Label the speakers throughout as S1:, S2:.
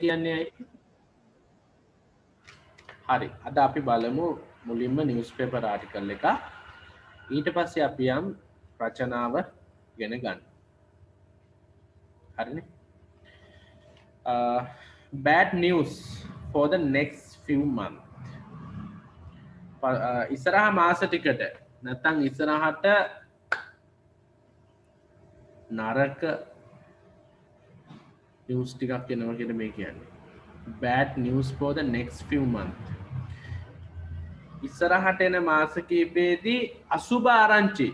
S1: කියන්නේ ඇයි? හරි. අද අපි බලමු මුලින්ම නිවුස්පේපර් ආටිකල් එක. ඊට පස්සේ අපි යම් රචනාව ඉගෙන ගන්න. හරිනේ? Bad news for the next few months. ඉස්සරහා මාස ටිකට නැත්නම් ඉස්සරහට නරක නිවුස් ටිකක් එනවා කියලා මේ කියන්නේ. Bad news for the next few months. ඉස්සරහට එන මාස කිහිපෙදී අසුබ ආරංචි.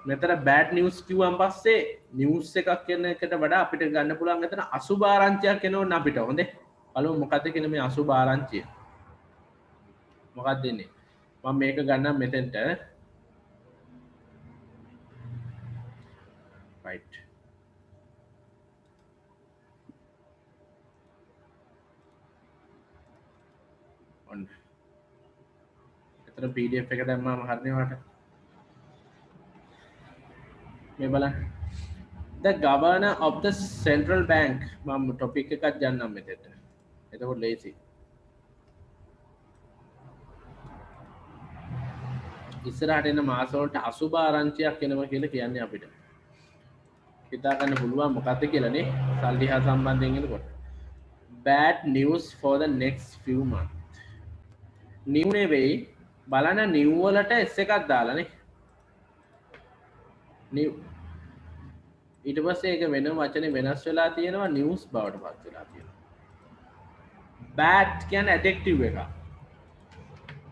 S1: මෙතන bad news කිව්වන් පස්සේ නිවුස් එකක් කියන එකට වඩා අපිට ගන්න පුළුවන් මෙතන අසුබ ආරංචියක් එනවන්න අපිට. හොඳේ. බලමු මොකද්ද කියන මේ අසුබ ආරංචිය. මොකක්ද එන්නේ? මම මේක ගන්නම් මෙතෙන්ට. right. on එතන PDF එක දැම්මම හරිනේ වට. මේ බලන්න. The governor of the central bank මම ටොපික් එකක් ගන්නම් මෙතෙන්ට. එතකොට ලේසි. ඉස්සරහට එන මාස වලට අසුබ ආරංචියක් එනවා කියලා කියන්නේ අපිට. හිතා ගන්න පුළුවන් මොකක්ද කියලා නේ සල්ලි හා සම්බන්ධයෙන් එනකොට. Bad news for the next few months. new නෙවෙයි බලන්න new වලට s එකක් දාලා නේ. new ඊට පස්සේ ඒක වෙන වචනේ වෙනස් වෙලා තියෙනවා news බවට පත් වෙලා තියෙනවා. bad කියන්නේ adjective එක.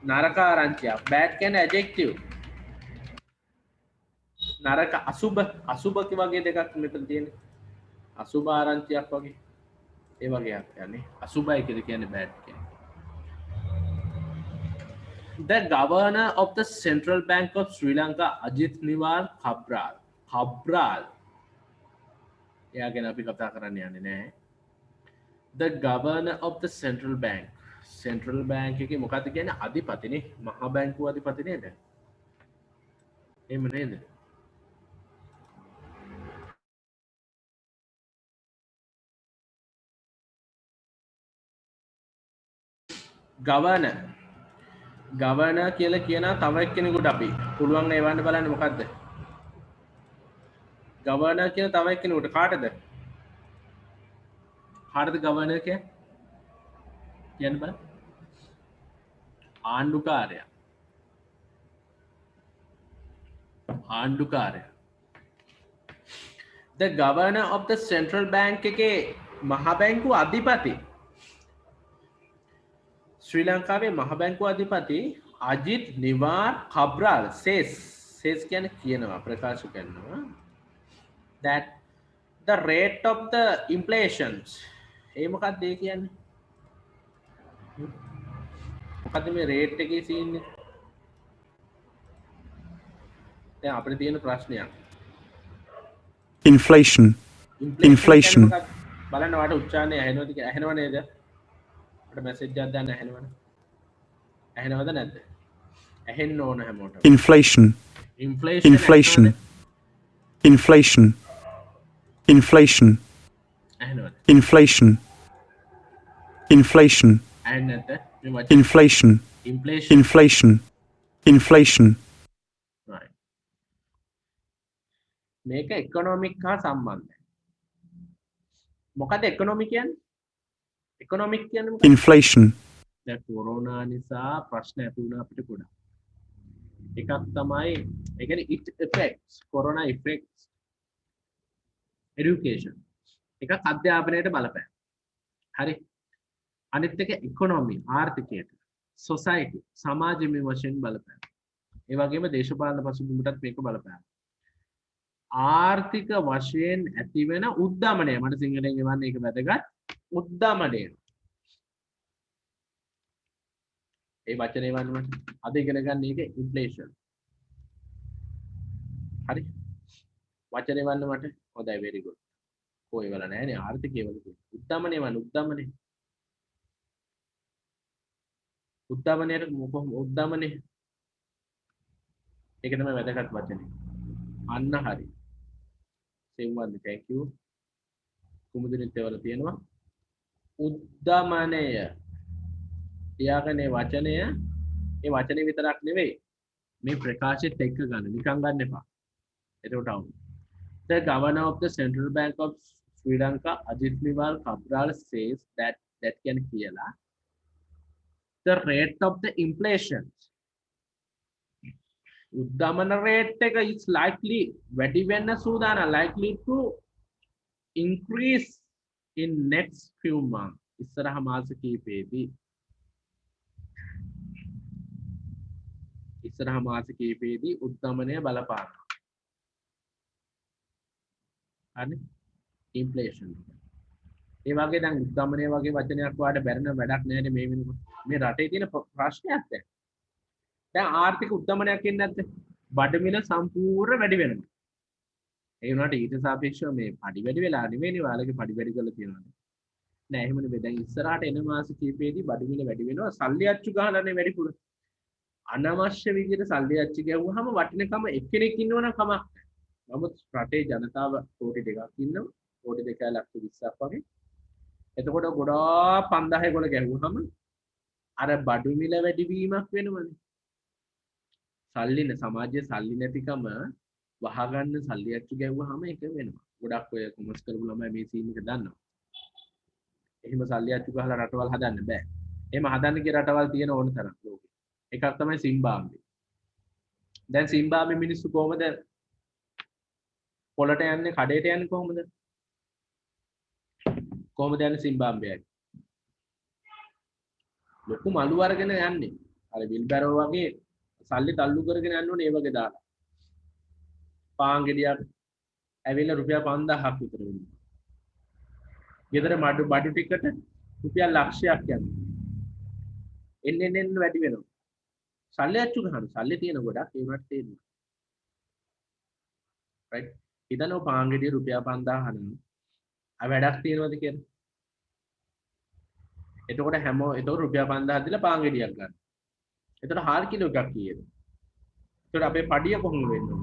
S1: නරක ආරංචියක්. bad කියන්නේ adjective. නරක අසුබ වගේ දෙකක් මෙතන තියෙන්නේ. අසුබ ආරංචියක් වගේ. ඒ වගේක් කියන්නේ අසුබයි කියලා කියන්නේ bad කියන්නේ. The governor of the Central Bank of Sri Lanka Ajith Niwar Cabral එයා ගැන අපි කතා කරන්න යන්නේ නැහැ. The governor of the Central Bank එකේ මොකක්ද කියන්නේ අධිපතිනේ මහා බැංකුව අධිපති නේද? එහෙම නේද? ගවර්නර් කියලා කියන තව එක්කෙනෙකුට අපි පුළුවන් ඒවන්න බලන්න මොකද්ද? ගවර්නර් කියන තව එක්කෙනෙකුට කාටද? කාටද ගවර්නර් කියන්න බලන්න. ආණ්ඩුකාරයා. The governor of the central bank එකේ මහා බැංකුව අධිපති ශ්‍රී ලංකාවේ මහා බැංකුව අධිපති අජිත් නිවාර් කබ්‍රාල් says කියන්නේ කියනවා ප්‍රකාශ කරනවා that the rate of the inflations ඒ මොකක්ද ඒ කියන්නේ? මොකද්ද මේ රේට් එකේ සීන් එක? දැන් අපිට තියෙන ප්‍රශ්නයක්.
S2: Inflation.
S1: බලන්න වාට උච්චාරණය ඇහෙනවද කියලා. ඇහෙනව නේද? අපිට මැසේජ් එකක් දාන්න ඇහෙනවද? ඇහෙනවද නැද්ද? ඇහෙන්න ඕන හැමෝටම.
S2: Inflation.
S1: ඇහෙනවද?
S2: Inflation.
S1: ඇහෙන්නේ නැද්ද?
S2: Inflation.
S1: right. මේක එකොනොමික් හා සම්බන්ධයි. මොකද එකොනොමි කියන්නේ? එකොනොමික් කියන්නේ මොකක්ද?
S2: Inflation.
S1: දැන් කොරෝනා නිසා ප්‍රශ්න ඇති වුණා අපිට ගොඩක්. එකක් තමයි ඒ කියන්නේ it affects corona affects education. එකක් අධ්‍යාපනයට බලපෑම. හරි. අනිත් එක ඉකොනොමි ආර්ථිකයට society සමාජමය වශයෙන් බලපෑම. ඒ වගේම දේශපාලන පසුබිමටත් මේක බලපෑම. ආර්ථික වශයෙන් ඇතිවෙන උද්දමනය මට සිංහලෙන් එවන්නේ ඒක වැදගත් උද්දමනය. ඒ වචනේ වන්න මට අද ඉගෙන ගන්න එක ඉන්ෆ්ලේෂන්. හරි. වචනේ වන්න මට හොඳයි very good. කොයි වල නැහැනේ ආර්ථිකය වල උද්දමනය වන්න උද්දමනයට මොකක්ද උද්දමනය? ඒක තමයි වැදගත් වචනේ. අන්න හරි. සෙන්වන්න thank you. කුමුදිනිත් ඒවල තියෙනවා. උද්දමනය තියාගන්නේ වචනය ඒ වචනේ විතරක් නෙවෙයි මේ ප්‍රකාශෙත් එක්ක ගන්න නිකන් ගන්න එපා එතකොට අවුල් the governor of the central bank of Sri Lanka Ajit Niwal Kabral says that can කියලා the rate of the inflation උද්දමන rate එක is likely වැඩි වෙන්න සූදානම් likely to increase in next few months ඉස්සරහ මාස කිහිපෙදී ඉස්සරහ මාස කිහිපෙදී උද්දමනය බලපානවා හරි ඉන්ෆ්ලේෂන් ඒ වගේ දැන් උද්දමනය වගේ වචනයක් වාට බැරෙන වැඩක් නැහැ මේ වෙනකොට මේ රටේ තියෙන ප්‍රශ්නයක් දැන් ආර්ථික උද්දමනයක් එන්නේ නැද්ද බඩ මිල සම්පූර්ණ වැඩි වෙනවා ඒ වුණාට ඊට සාපේක්ෂව මේ පඩි වැඩි වෙලා නෙවෙයිනේ ඔයාලගේ පඩි වැඩි කරලා තියෙනවා නෑ එහෙම නෙවෙයි දැන් ඉස්සරහට එන මාස කිහිපෙදී බඩ මිල වැඩි වෙනවා සල්ලි අච්චු ගහලානේ වැඩිපුර අනවශ්‍ය විදිහට සල්ලි අච්චු ගැහුවාම වටිනකම එක්කෙනෙක් ඉන්නවනම් කමක් නමුත් රටේ ජනතාව කෝටි 2ක් ඉන්නවා කෝටි 2,20,000ක් වගේ එතකොට ගොඩාක් 5000 ගොල්ල ගැහුවාම අර බඩු මිල වැඩි වීමක් වෙනවනේ සල්ලි සමාජයේ සල්ලි නැතිකම වහගන්න සල්ලි අච්චු ගැහුවාම ඒක වෙනවා ගොඩක් ඔය කොමර්ස් කරපු ළමයි මේ සීන් එක දන්නවා එහෙම සල්ලි අච්චු ගහලා රටවල් හදන්න බෑ එහෙම හදන්න කිය රටවල් තියෙන ඕන තරම් ලෝකෙ එකක් තමයි සිම්බාබ්වේ දැන් සිම්බාබ්වේ මිනිස්සු කොහමද පොළට යන්නේ කඩේට යන්නේ කොහොමද යන්නේ සිම්බාබ්වේ ලොකු මලු අරගෙන යන්නේ අර විල්බැරෝ වගේ සල්ලි තල්ලු කරගෙන යන්න ඕනේ ඒ වගේ දාලා පාන් ගෙඩියක් ඇවිල්ලා රුපියල් 5000ක් විතර වෙනවා ගෙදර බඩු ටිකට රුපියල් ලක්ෂයක් යනවා එන්න වැඩි වෙනවා සල්ලි අච්චු ගන්න සල්ලි තියෙන ගොඩක් ඒ වුණාට තේරෙනවා right ඉතනෝ පාන් ගෙඩිය රුපියල් 5000 නම් වැඩක් තියෙනවද කියලා එතකොට එතකොට රුපියල් 5000 දීලා පාන් ගෙඩියක් ගන්න එතකොට 4 කිලෝ එකක් කීයද එතකොට අපේ පඩිය කොහොම වෙන්නේ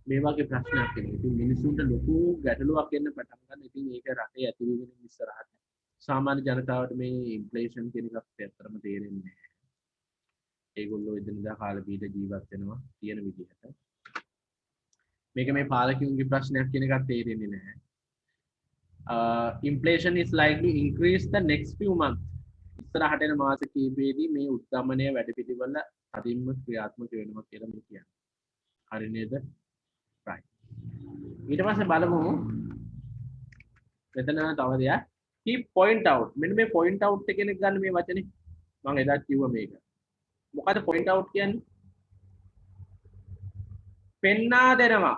S1: මේ වගේ ප්‍රශ්නයක් එනවා ඉතින් මිනිසුන්ට ලොකු ගැටලුවක් එන්න පටන් ගන්න ඉතින් ඒක රටේ ඇති වෙන ඉස්සරහට සාමාන්‍ය ජනතාවට මේ ඉන්ෆ්ලේෂන් කියන එකත් ඇත්තටම තේරෙන්නේ නැහැ ඒගොල්ලෝ එදිනදා කාලේ බීට ජීවත් වෙනවා තියෙන විදිහට මේක මේ පාලකයන්ගේ ප්‍රශ්නයක් කියන එකත් තේරෙන්නේ නැහැ inflation is likely to increase the next few months ඉස්සරහට එන මාස කිහිපෙදී මේ උද්දමනය වැඩ පිළිවෙල අදින්ම ක්‍රියාත්මක වෙනවා කියලා මම කියන්නේ හරි නේද right ඊට පස්සේ බලමු මෙතන තව දෙයක් keep point out මෙන්න මේ point out එක කෙනෙක් ගන්න මේ වචනේ මම එදා කිව්වා මේක මොකද point out කියන්නේ පෙන්නා දෙනවා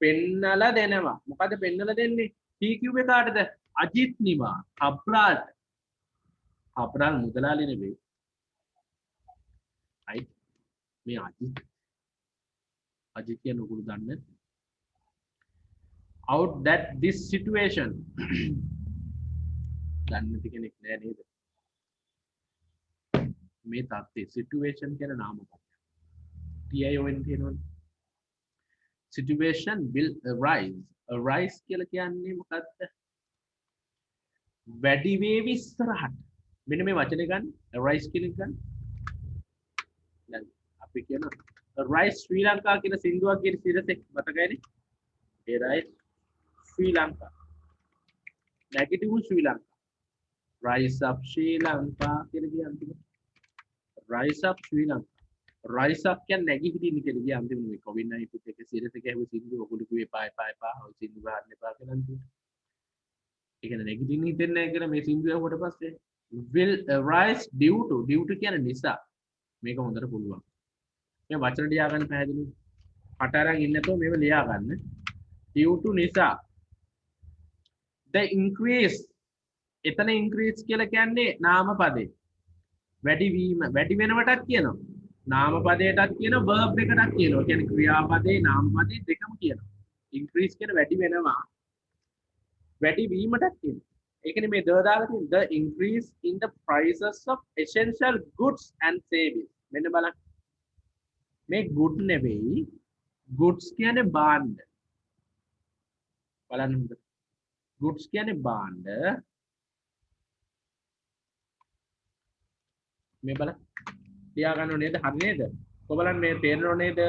S1: පෙන්නලා දෙනවා මොකද පෙන්නලා දෙන්නේ TQ එක කාටද අජිත් නිවා අප්‍රාල් මුදලාලි නෙවෙයි right මේ අජිත් කියන උගුරු දන්නේ out that this situation දන්නේ කෙනෙක් නෑ නේද මේ තත්ත්වයේ situation කියන නාම පදයක් TION කියනවනේ situation will arise කියලා කියන්නේ මොකක්ද වැඩි වේවි ඉස්සරහට මෙන්න මේ වචනේ ගන්න arise කියන එක ගන්න දැන් අපි කියන arise ශ්‍රී ලංකා කියන සින්දුවක් කියන සිරසෙක් මතකයිනේ ඒ rise ශ්‍රී ලංකා negative ශ්‍රී ලංකා rise up ශ්‍රී ලංකා කියන කිය අන්තිම rise up ශ්‍රී ලංකා rise up කියන්නේ නැගිටින්න කියලා කිය අන්තිම මේ COVID-19 එක සිරස ගැහුව සින්දුව ඔගොල්ලෝ කිව්වේ පා සින්දු ගන්න එපා කියලා අන්තිම ඒ කියන්නේ නැගිටින්න හිතෙන්නේ නැහැ කියලා මේ සින්දුව ඇහුවට පස්සේ will arise due to කියන්නේ නිසා මේක හොඳට පුළුවන් මේ වචන ලියා ගන්න පැහැදිලි කට අරන් ඉන්න නැතුව මේව ලියා ගන්න due to නිසා the increase එතන increase කියලා කියන්නේ නාම පදේ වැඩි වීම වැඩි වෙනවටත් කියනවා නාම පදයටත් කියනවා verb එකටත් කියනවා කියන්නේ ක්‍රියාපදේ නාම පදේ දෙකම කියනවා increase කියන වැඩි වෙනවා වැඩි වීමටත් කියනවා ඒකනේ මේ දාලා තියෙන the increase in the prices of essential goods and services මෙන්න බලන්න මේ good නෙවෙයි goods කියන්නේ භාණ්ඩ බලන්න හොඳට goods කියන්නේ භාණ්ඩ මේ බලන්න ලියා ගන්නව නේද හරි නේද කොබලන් මේ තේරෙනව නේද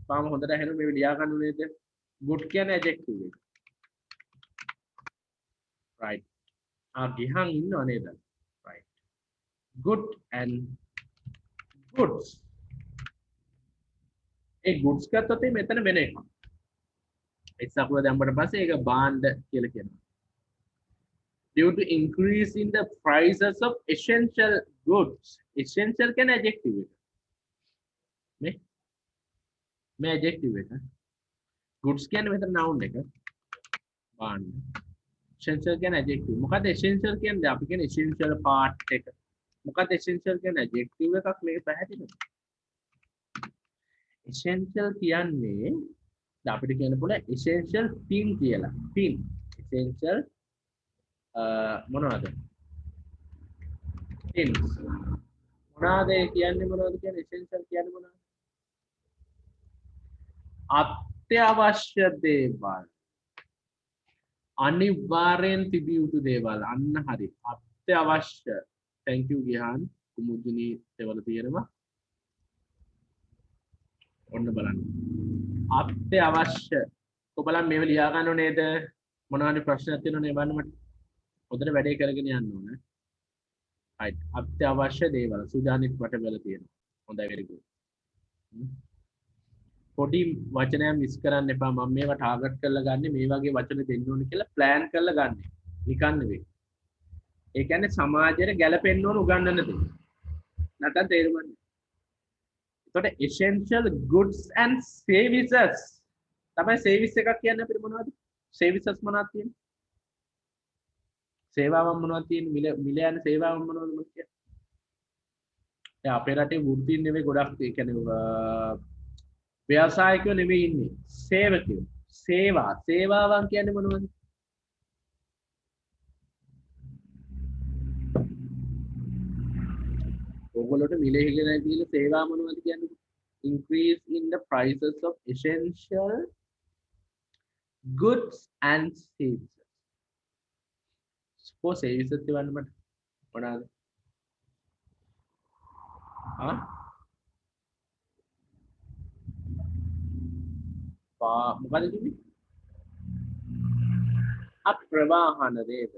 S1: පාම හොඳට ඇහෙනව මේ ලියා ගන්නව නේද good කියන්නේ adjective එක right ගිහන් ඉන්නව නේද right good and goods A goods ගත්තොත් මෙතන වෙන එකක් එක්ස් අකුර දැම්මට පස්සේ ඒක බාණ්ඩ කියලා කියනවා due to increase in the prices of essential goods essential කියන්නේ adjective එක මේ adjective එක goods කියන්නේ මෙතන noun එක බාණ්ඩ essential කියන්නේ adjective මොකද essential කියන්නේ අපි කියන්නේ essential part එක මොකද essential කියන්නේ adjective එකක් මේක පැහැදිලිද essential කියන්නේ අපිට කියන්න පුළුවන් essential thing කියලා thing essential මොනවද things මොනවාද කියන්නේ මොනවද කියන්නේ essential කියන්නේ මොනවද අත්‍යවශ්‍ය දේවල් අනිවාර්යෙන් තිබිය යුතු දේවල් අන්න හරි අත්‍යවශ්‍ය thank you ගිහාන් කුමුදුනි දෙවල තියෙනවා ඔන්න බලන්න අත්‍යවශ්‍ය ඔබලන් මේව ලියා ගන්නව නේද මොනවාරි ප්‍රශ්නයක් තියෙනවද මේ බලන්න මට හොඳට වැඩේ කරගෙන යන්න ඕන right අත්‍යවශ්‍ය දේවල් සුජානිත් මට වෙලා තියෙනවා හොඳයි very good පොඩි වචනයක් මිස් කරන්න එපා මම මේවා ටාගට් කරලා ගන්න මේ වගේ වචන දෙන්න ඕනේ කියලා ප්ලෑන් කරලා ගන්න නිකන් නෙවෙයි ඒ කියන්නේ සමාජයට ගැලපෙන්න ඕන උගන්වන්න දෙයක් නැත්නම් තේරුම් ගන්න essential goods and services තමයි service එකක් කියන්නේ අපිට මොනවද services මොනවද තියෙන්නේ සේවාවන් මොනවද තියෙන්නේ මිල යන සේවාවන් මොනවද මම කියන්නේ දැන් අපේ රටේ වෘත්තීන් නෙවෙයි ගොඩක් ඒ කියන්නේ ව්‍යවසායිකයෝ නෙවෙයි ඉන්නේ සේවකයෝ සේවාවන් කියන්නේ මොනවද ඔයගොල්ලෝට මිල හිලෙනා කියලා සේවා මොනවද කියන්නේ increase in the prices of essential goods and services for services දෙවන්න මට මොනවාද මොකද කිව්වේ අප්‍රවාහන නේද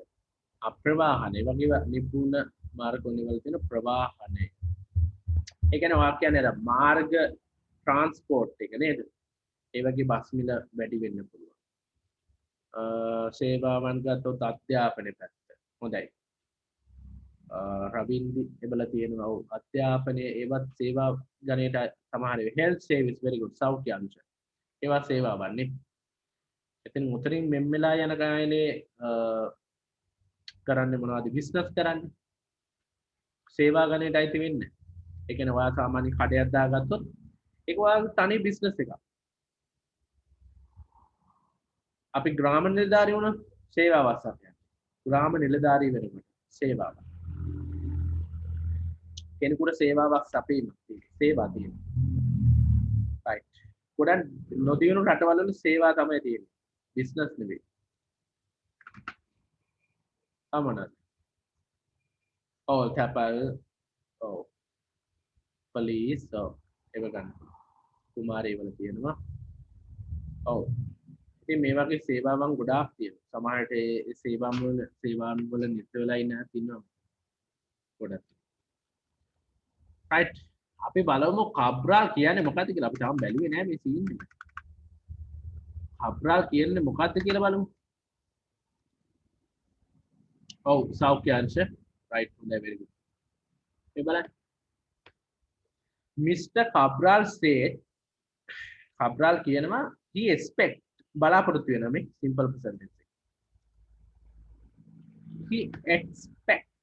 S1: අප්‍රවාහන ඒ වගේ නිපුණ මාර්ගෝනි වල තියෙන ප්‍රවාහනය ඒ කියන්නේ වාක්‍යය නේද මාර්ග ට්‍රාන්ස්පෝර්ට් එක නේද ඒ වගේ බස් මිල වැඩි වෙන්න පුළුවන් සේවාවන් ගත්තොත් අධ්‍යාපනය පැත්ත හොඳයි රවින්දි එබලා තියෙනවා අධ්‍යාපනයේ ඒවත් සේවා ගණයට සමහර හෙල්ත් සර්විස් very good සෞඛ්‍ය අංශ ඒවා සේවාවන් නේ එතන උතරින් මෙම්මලා යන ගායනේ කරන්නේ මොනවද බිස්නස් කරන්නේ සේවා ගණයට අයිති වෙන්නේ ඒ කියන්නේ ඔයා සාමාන්‍ය කඩයක් දාගත්තොත් ඒක ඔයාගේ තනි බිස්නස් එකක් අපි ග්‍රාම නිලධාරී වුණා සේවාවක් සපයන්න ග්‍රාම නිලධාරී වෙනකොට සේවාවක් කෙනෙකුට සේවාවක් සපයීමක් සේවා තියෙනවා right ගොඩක් නොදියුණු රටවල සේවා තමයි තියෙන්නේ බිස්නස් නෙවෙයි අමනත් තැපල් පොලිස් ඒව ගන්න කුමාරී වල තියෙනවා ඉතින් මේ වගේ සේවාවන් ගොඩාක් තියෙනවා සමහරට ඒ සේවාවන් වල නිරත වෙලා ඉන්න ඉන්නවා ගොඩක් right අපි බලමු කබ්‍රාල් කියන්නේ මොකක්ද කියලා අපි තාම බැලුවේ නෑ මේ සීන් එක කබ්‍රාල් කියන්නේ මොකක්ද කියලා බලමු සෞඛ්‍ය අංශ right හොඳයි very good මේ බලන්න Mr. Cabral said Cabral කියනවා he expect බලාපොරොත්තු වෙනවා මේ simple present tense එක he expects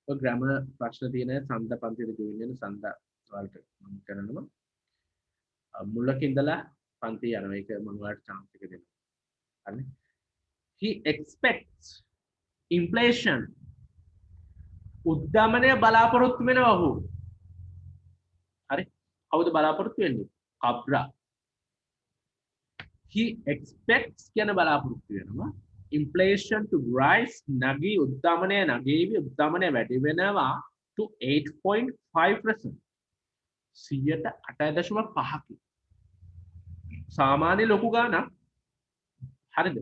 S1: grammar ප්‍රශ්න තියෙන සඳ පන්තියේ දෙවියන් සඳ වලට මම කරනවා මුලක ඉඳලා පන්ති යනවා ඒක මම ඔයාලට chance එක දෙනවා හරි he expects inflation උද්දමනය බලාපොරොත්තු වෙනවා ඔහු හරි කවුද බලාපොරොත්තු වෙන්නේ කබ්‍රා he expects කියන බලාපොරොත්තු වෙනවා inflation to rise nagi උද්දමනය නගේවි උද්දමනය වැඩි වෙනවා to 8.5%. 8.5%. සාමාන්‍ය ලොකු ගානක්. හරිද?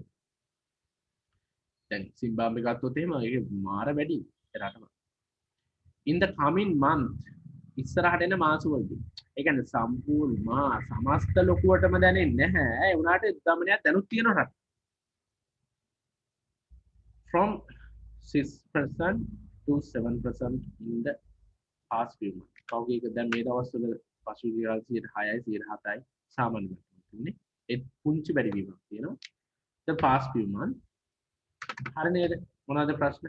S1: දැන් සිම්බාබ්වේ ගත්තොත් එහෙම ඒක මාර වැඩි රටම. In the coming month ඉස්සරහට එන මාසවලදී ඒ කියන්නේ සම්පූර්ණ සමස්ත ලොකුවටම දැනෙන්නේ නැහැ ඒ උනාට උද්දමනයක් දැනුත් තියෙනවා රට. From 6% to 7% in the past few months. කවුගේ එක දැන් මේ දවස්වල පසුගිය කාලේ 6යි 7යි සාමාන්‍ය වෙන්නේ. ඒ පුංචි වැඩි වීමක් තියෙනවා. The past few months. හරි නේද? මොනවද ප්‍රශ්න?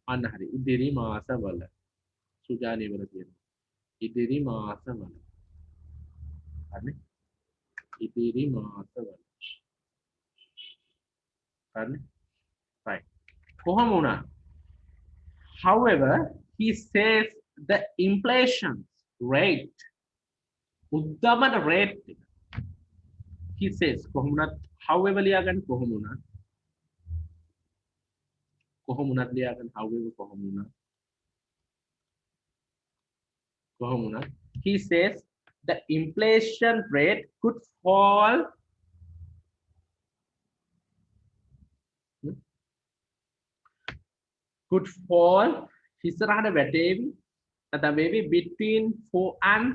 S1: අන්න හරි. ඉදිරි මාසවල සුජානි වල තියෙනවා. ඉදිරි මාසවල. හරිනේ? ඉදිරි මාසවල. හරිනේ? Right. කොහොම වුණා? However, he says the inflation rate උද්දමන rate he says කොහොම වුණත් however ලියාගන්න කොහොම වුණත් ලියාගන්න however කොහොම වුණත් he says the inflation rate could fall ඉස්සරහට වැටේවි නැත්නම් maybe between 4 and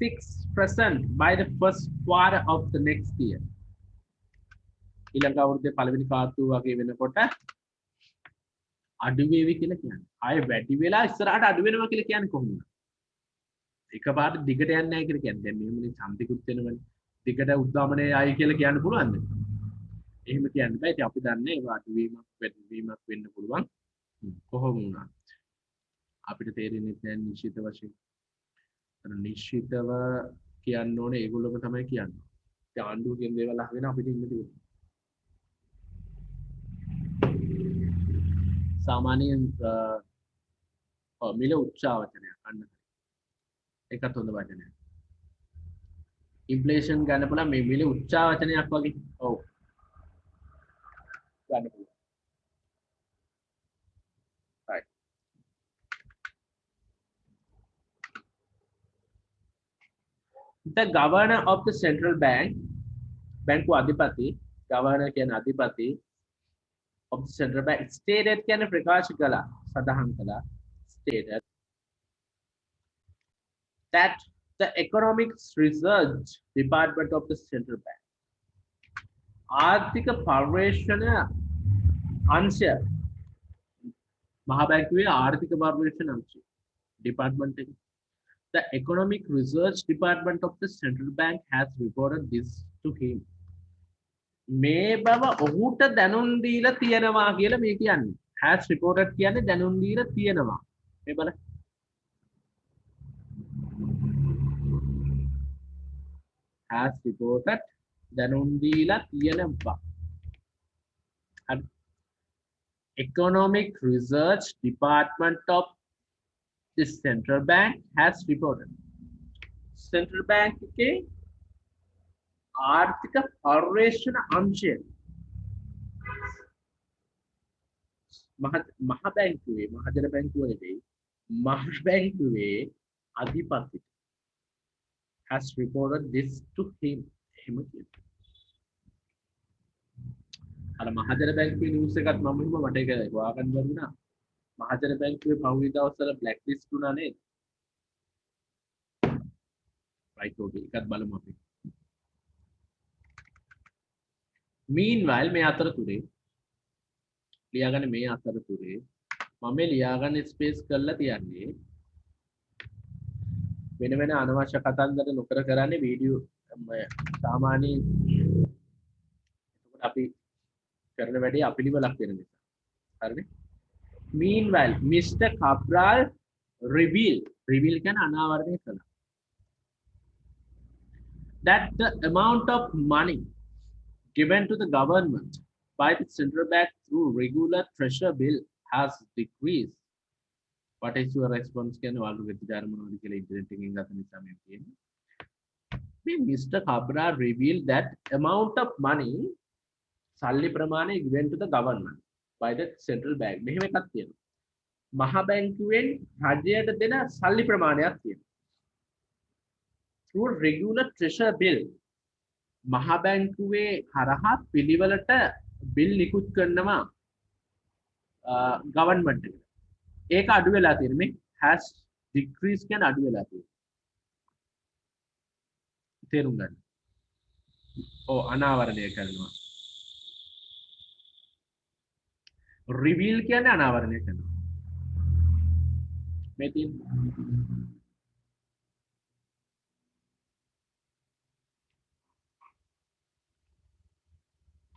S1: 6% by the first quarter of the next year. ඊළඟ අවුරුද්දේ පළවෙනි කාර්තුව වගේ වෙනකොට අඩු වේවි කියලා කියන්නේ. ආයෙ වැඩි වෙලා ඉස්සරහට අඩු වෙනවා කියලා කියන්නේ කොහොමද? එකපාරට දිගට යන්නේ නැහැ කියලා කියන්නේ. දැන් මෙහෙමනේ සම්පිකුත් වෙනවනේ. දිගට උද්දමනේ ආයි කියලා කියන්න පුළුවන්ද? එහෙම කියන්න බෑ. ඉතින් අපි දන්නේ ඒක අඩු වීමක් වැඩි වීමක් වෙන්න පුළුවන්. කොහොම වුණත් අපිට තේරෙන්නේ නැහැ නිශ්චිත වශයෙන්. අර නිශ්චිතව කියන්න ඕනේ ඒගොල්ලෝම තමයි කියන්නේ. ඒ ආණ්ඩුව කියන දේවල් අහගෙන අපිට ඉන්න තියෙනවා. සාමාන්‍යයෙන් මිල උච්චාවචනයක් අන්න ඒකත් හොඳ වචනයක්. ඉන්ෆ්ලේෂන් ගන්න පුළුවන් මේ මිල උච්චාවචනයක් වගේ. ඔව්. ගන්න පුළුවන්. right. The governor of the central bank බැංකු අධිපති governor කියන්නේ අධිපති of the central bank stated කියන්නේ ප්‍රකාශ කළා සඳහන් කළා stated that the economics research department of the central bank ආර්ථික පර්යේෂණ අංශය මහා බැංකුවේ ආර්ථික පර්යේෂණ අංශය department එක the economic research department of the central bank has reported this to him මේ බව ඔහුට දැනුම් දීලා තියෙනවා කියලා මේ කියන්නේ has reported කියන්නේ දැනුම් දීලා තියෙනවා මේ බලන්න has reported දැනුම් දීලා තියෙනවා economic research department of the central bank has reported central bank के आर्थिक पर्यवेक्षण अंशය මහ බැංකුවේ මහජන බැංකුවේ මහ බැංකුවේ අධිපති has reported this to him එහෙම කියනවා අර මහජන බැංකුවේ නිවුස් එකත් මම හිතුවා මට ඒක හොයාගන්න බැරුණා මහජන බැංකුවේ පහුගිය දවස්වල බ්ලැක් ලිස්ට් වුණා නේද right okay එකත් බලමු අපි meanwhile මේ අතරතුරේ ලියාගන්න මේ අතරතුරේ මම ලියාගන්න ස්පේස් කරලා තියන්නේ වෙන වෙන අනවශ්‍ය කතන්දර නොකර කරන්නේ වීඩියෝ සාමාන්‍ය එතකොට අපි කරන වැඩේ අපිලිවලක් වෙන නිසා හරිනේ meanwhile Mr. Cabral reveal කියන්නේ අනාවරණය කළා that the amount of money given to the government by the central bank through regular treasury bill has decreased. What is your response? Can you already Mr. Cabral revealed that amount of money සල්ලි ප්‍රමාණය given to the government by the central bank. මෙහෙම එකක් තියෙනවා. මහා බැංකුවෙන් රජයට දෙන සල්ලි ප්‍රමාණයක් තියෙනවා. through regular treasury bill මහා බැංකුවේ හරහා පිළිවෙලට බිල් නිකුත් කරනවා government එකට. ඒක අඩු වෙලා තියෙනවා. මේ has decrease කියන අඩු වෙලා තියෙනවා. තේරුම් ගන්න. ඔව් අනාවරණය කරනවා. reveal කියන්නේ අනාවරණය කරනවා. මේ තියෙන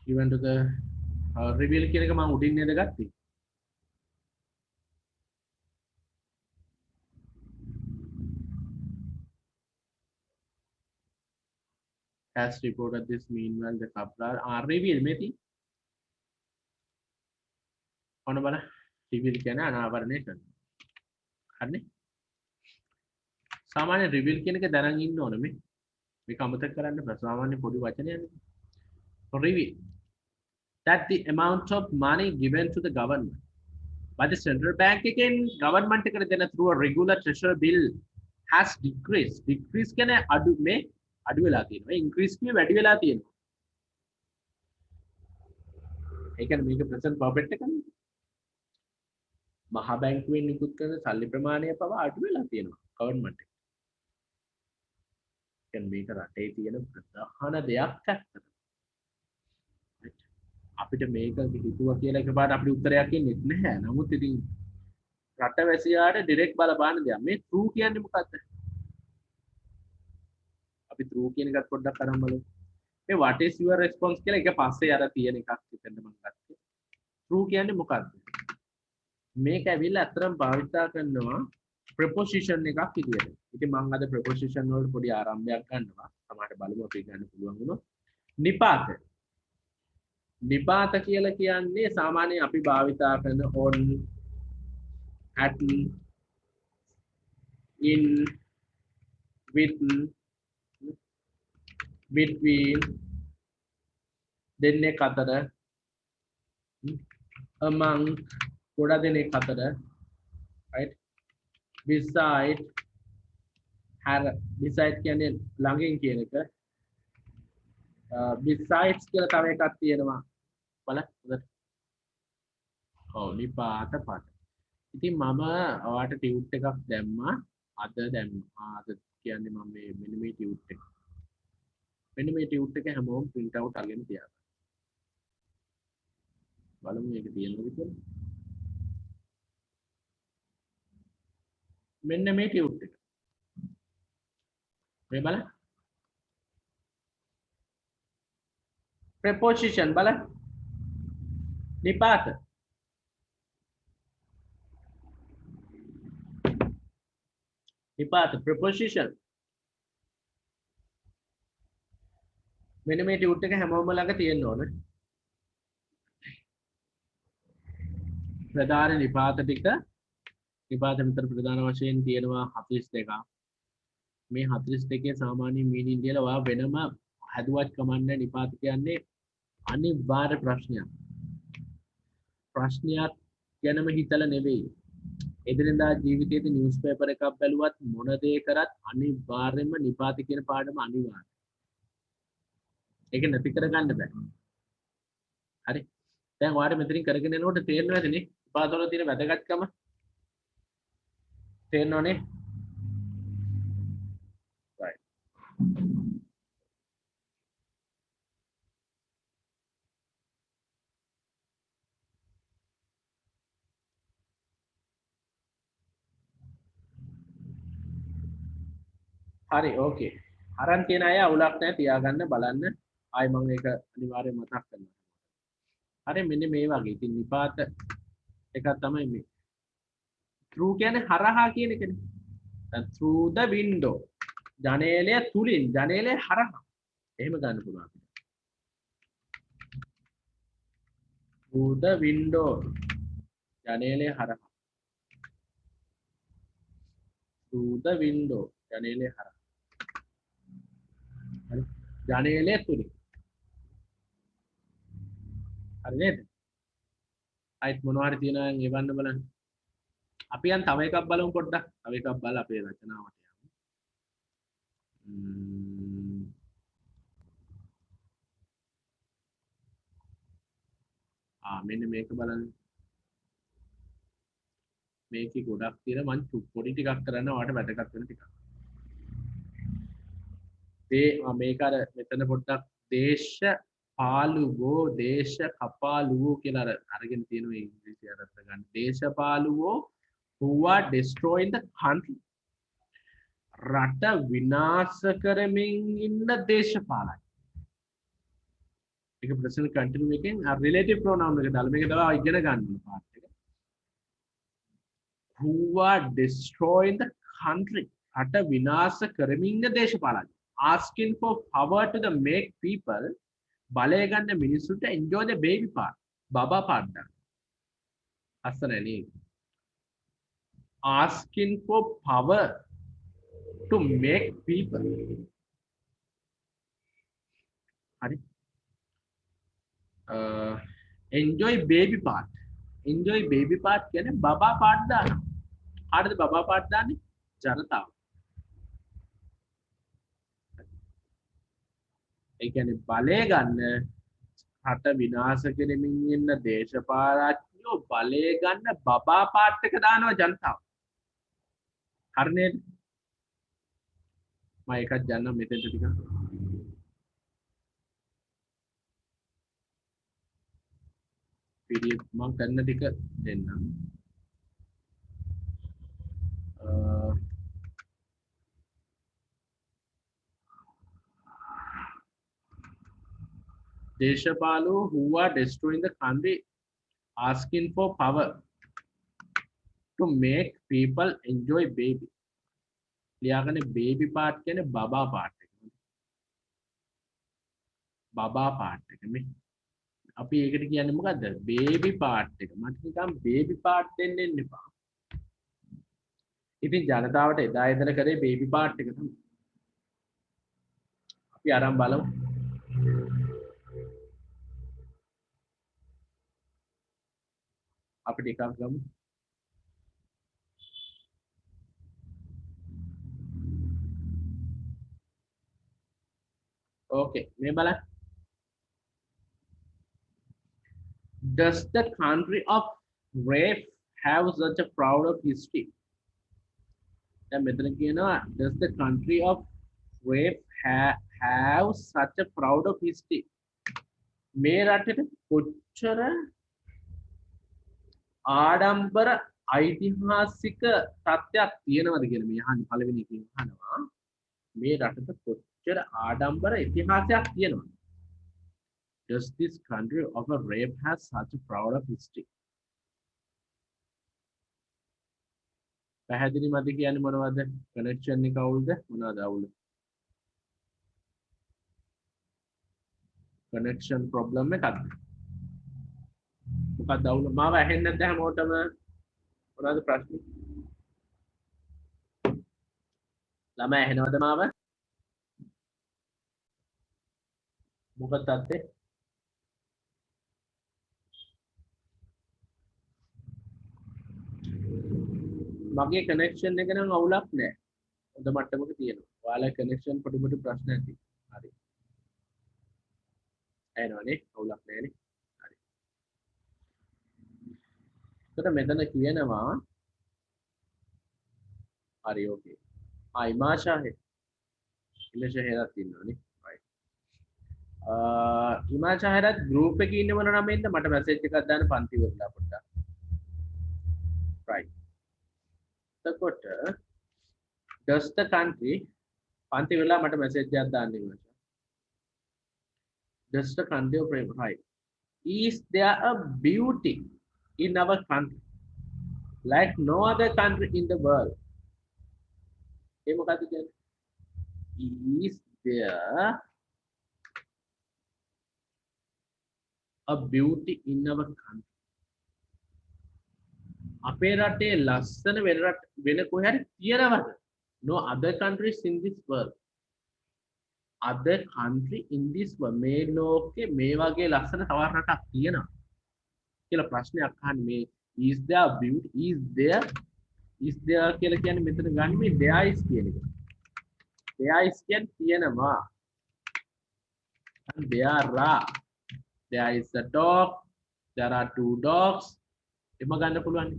S1: given to the reveal කියන එක මම උඩින් නේද ගත්තේ? has reported this meanwhile the Kaplar are reveal මේ තියෙන ඔන්න බලන්න reveal කියන්නේ අනාවරණය කරනවා. හරිනේ? සාමාන්‍ය reveal කියන එක දැනන් ඉන්න ඕනේ මේ. මේක අමතක කරන්න බෑ. සාමාන්‍ය පොඩි වචනයක්නේ. reveal that the amount of money given to the government by the central bank again government එකට දෙන through a regular treasury bill has decreased. decrease කියන්නේ අඩු මේ අඩු වෙලා තියෙනවා. increase කියන්නේ වැඩි වෙලා තියෙනවා. ඒ කියන්නේ මේක present perfect එකනේ. මහා බැංකුවෙන් නිකුත් කරන සල්ලි ප්‍රමාණය පවා අඩු වෙලා තියෙනවා government එක. කියන්නේ මේක රටේ තියෙන ප්‍රධාන දෙයක් ඇත්තට. අපිට මේක හිතුවා කියලා එකපාරට අපිට උත්තරයක් එන්නේ නැහැ. නමුත් ඉතින් රටවැසියාට ඩිරෙක්ට් බලපාන දෙයක්. මේ true කියන්නේ මොකද්ද? අපි true කියන එකත් පොඩ්ඩක් අරන් බලමු. මේ what is your response කියලා එක පස්සේ අර තියෙන එකක් හිතන්න මම ගත්තා. true කියන්නේ මොකද්ද? මේක ඇවිල්ලා අතරම භාවිතා කරනවා preposition එකක් විදියට. ඉතින් මම අද preposition වලට පොඩි ආරම්භයක් ගන්නවා. සමහරට බලමු අපි ගන්න පුළුවන් වුණොත්. නිපාත. නිපාත කියලා කියන්නේ සාමාන්‍යයෙන් අපි භාවිතා කරන on at in with between දෙන්නෙක් අතර among ගොඩ දෙනෙක් අතර right beside beside කියන්නේ ළඟින් කියන එක besides කියලා තව එකක් තියෙනවා බලන්න හොඳට ඔව් නිපාත පාට ඉතින් මම ඔයාලට ටියුට් එකක් දැම්මා අද කියන්නේ මම මෙන්න මේ ටියුට් එක මෙන්න මේ ටියුට් එක හැමෝම print out අරගෙන තියාගන්න බලමු මේක තියෙනවද කියලා මෙන්න මේ ටියුට් එක මේ බලන්න preposition බලන්න නිපාත නිපාත preposition මෙන්න මේ ටියුට් එක හැමෝම ළඟ තියෙන්න ඕන ප්‍රධාන නිපාත ටික නිපාත විතර ප්‍රධාන වශයෙන් තියෙනවා 42ක් මේ 42 සාමාන්‍ය මීනින් කියලා ඔයා වෙනම හදුවත් කමන්නේ නිපාත කියන්නේ අනිවාර්ය ප්‍රශ්නයක් ගැනම හිතලා නෙවෙයි එදිනෙදා ජීවිතයේදී නිවුස් පේපර් එකක් බැලුවත් මොන දේ කරත් අනිවාර්යයෙන්ම නිපාත කියන පාඩම අනිවාර්යයි ඒක නැති කරගන්න බෑ හරි දැන් ඔයාලට මෙතනින් කරගෙන යනකොට තේරෙනවද නේ නිපාත වල තියෙන වැදගත්කම තේරෙනවනේ right හරි ඕකේ අරන් තියෙන අය අවුලක් නැහැ තියාගන්න බලන්න ආයි මම ඒක අනිවාර්යයෙන් මතක් කරනවා හරි මෙන්න මේ වගේ ඉතින් නිපාත එකක් තමයි මේ through කියන්නේ හරහා කියන එකනේ දැන් through the window ජනේලය තුලින් ජනේලය හරහා එහෙම ගන්න පුළුවන් අපිට through the window ජනේලය හරහා through the window ජනේලය හරහා හරි ජනේලය තුලින් හරි නේද? අයිත් මොනවා හරි තියෙනවා නම් එවන්න බලන්න. අපි යන් තව එකක් බලමු පොඩ්ඩක්. තව එකක් බලලා අපේ රචනාවට යමු. මෙන්න මේක බලන්න. මේකේ ගොඩක් තියෙන මං පොඩි ටිකක් කරන්න ඔයාලට වැදගත් වෙන ටිකක්. මේක අර මෙතන පොඩ්ඩක් දේශපාලුවෝ දේශකපාලුවෝ කියලා අරගෙන තියෙනවා ඉංග්‍රීසි අර්ථ ගන්න. දේශපාලුවෝ who are destroying the country. රට විනාශ කරමින් ඉන්න දේශපාලකයෝ. ඒක ප්‍රසන්න කන්ටිනියු එකෙන් රිලේටිව් ප්‍රොනවුන් එක දාලා මේක තමයි ඉගෙන ගන්න ඕන පාර්ට් එක. who are destroying the country. රට විනාශ කරමින් ඉන්න දේශපාලකයෝ. asking for power to the make people බලය ගන්න මිනිස්සුන්ට enjoy the baby part. බබා පාඩ. අස්සනේ නේ. asking for power to make people. hari enjoy baby part. enjoy baby part කියන්නේ බබා පාඩ දාන. කාටද බබා පාඩ දාන්නේ? ජනතාව. ඒ කියන්නේ බලය ගන්න රට විනාශ කරමින් ඉන්න දේශපාලකයෝ බලය ගන්න බබා පාට් එක දානවා ජනතාව. හරි නේද? මම එකක් ගන්නම් මෙතෙන්ට ටිකක්. PDF මම කරන ටික දෙන්නම්. Deshapalu who are destroying the country asking for power to make people enjoy baby. ලියාගන්නේ baby part කියන්නේ බබා part එක. බබා part එක මේ. අපි ඒකට කියන්නේ මොකද්ද? baby part එක. මට නිකන් baby part දෙන්න එන්න එපා. ඉතින් ජනතාවට එදා ඉඳලා කරේ baby part එක තමයි. අපි අරන් බලමු. අපි ටිකක් ගමු. Okay, මේ බලන්න. Does the country of rape have such a proud of history? දැන් මෙතන කියනවා does the country of rape have such a proud of history? මේ රටේ කොච්චර ආඩම්බර ඓතිහාසික තත්ත්වයක් තියෙනවද කියලා මේ අහන්නේ පළවෙනි එකෙන් අහනවා. මේ රටට කොච්චර ආඩම්බර ඉතිහාසයක් තියෙනවද? Does this country of a rape has such a proud of history? පැහැදිලි මත කියන්නේ මොනවද? කනෙක්ෂන් එක අවුල්ද? මොනවද අවුල? කනෙක්ෂන් ප්‍රොබ්ලම් එකක්ද? මොකක්ද අවුල? මාව ඇහෙන්නේ නැද්ද හැමෝටම? මොනවද ප්‍රශ්නේ? ළමයි ඇහෙනවද මාව? මොකක්ද අත්තේ? මගේ කනෙක්ෂන් එක නම් අවුලක් නැහැ. හොඳ මට්ටමක තියෙනවා. ඔයාලා කනෙක්ෂන් පොඩි ප්‍රශ්න ඇති. හරි. ඇහෙනවනේ? අවුලක් නැහැනේ. හරි. එතකොට මෙතන කියනවා හරි ඕකේ. ඉමාෂා ඉමේෂා හෙරත් ඉන්නවනේ. right. ඉමාෂා හෙරත් group එකේ ඉන්න මොන නමෙන්ද මට මැසේජ් එකක් දාන්න පන්ති වලලා පොඩ්ඩක්. right. එතකොට does the country පන්ති වෙලා මට මැසේජ් එකක් දාන්න ඉමාෂා. does the country of right is there a beauty in our country like no other country in the world? ඒ මොකද්ද කියන්නේ? Is there a beauty in our country? අපේ රටේ ලස්සන වෙන කොහේ හරි තියෙනවද? No other countries in this world. Other country in this world. මේ ලෝකේ මේ වගේ ලස්සන තව රටක් තියෙනවා. කියලා ප්‍රශ්නයක් අහන්නේ මේ is there beauty is there කියලා කියන්නේ මෙතන ගන්න මේ there is කියන එක. there is කියන්නේ තියෙනවා. and there is a dog, there are two dogs. එම ගන්න පුළුවන්.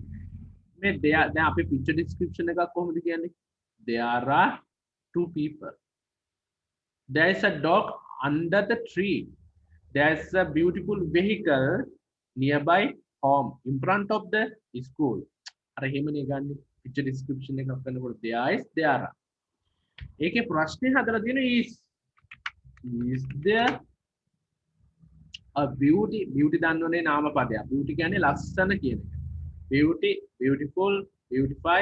S1: මේ දැන් අපි picture description එකක් කොහොමද කියන්නේ? There are two people. There is a dog under the tree. There is a beautiful vehicle nearby home in front of the school. අර එහෙමනේ ගන්න picture description එකක් කරනකොට there is there are. ඒකේ ප්‍රශ්නේ හදලා තියෙන is there a beauty දන්නවනේ නාම පදයක්. beauty කියන්නේ ලස්සන කියන එක. beauty, beautiful, beautify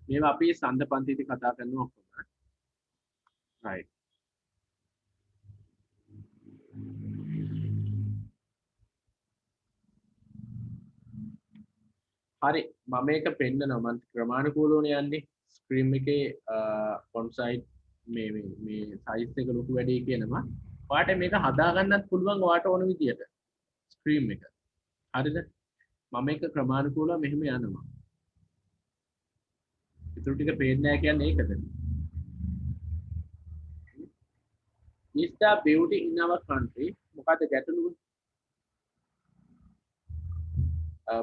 S1: මේවා අපි සඳ පන්තිදී කතා කරනවා ඔක්කොම. right. හරි මම මේක පෙන්නනවා මම ක්‍රමානුකූලවනේ යන්නේ ස්ක්‍රීන් එකේ ෆොන්ට් සයිස් මේ සයිස් එක ලොකු වැඩි කියනවා. ඔයාට මේක හදා ගන්නත් පුළුවන් ඔයාට ඕන විදියට ස්ක්‍රීන් එක. හරිද? මම මේක ක්‍රමානුකූලව මෙහෙම යනවා. ඉතුරු ටික පේන්නේ නැහැ කියන්නේ ඒකද? Is the beauty in our country? මොකද ගැටලුව?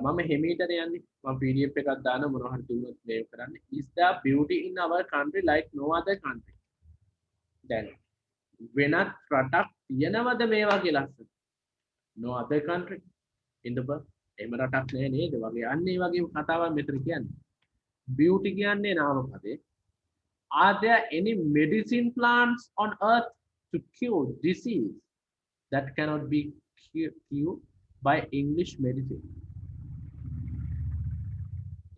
S1: මම හිමීටර යන්නේ මම PDF එකක් දාන මොනවා හරි තුනක් සේව් කරන්න. Is the beauty in our country like no other country? දැන් වෙනත් රටක් තියනවද මේ වගේ ලස්සන? No other country in the world. එහෙම රටක් නෑ නේද? වගේ අන්න ඒ වගේ කතාවක් මෙතන කියන්නේ. Beauty කියන්නේ නාම පදේ. Are there any medicine plants on earth to cure disease that cannot be cured by English medicine?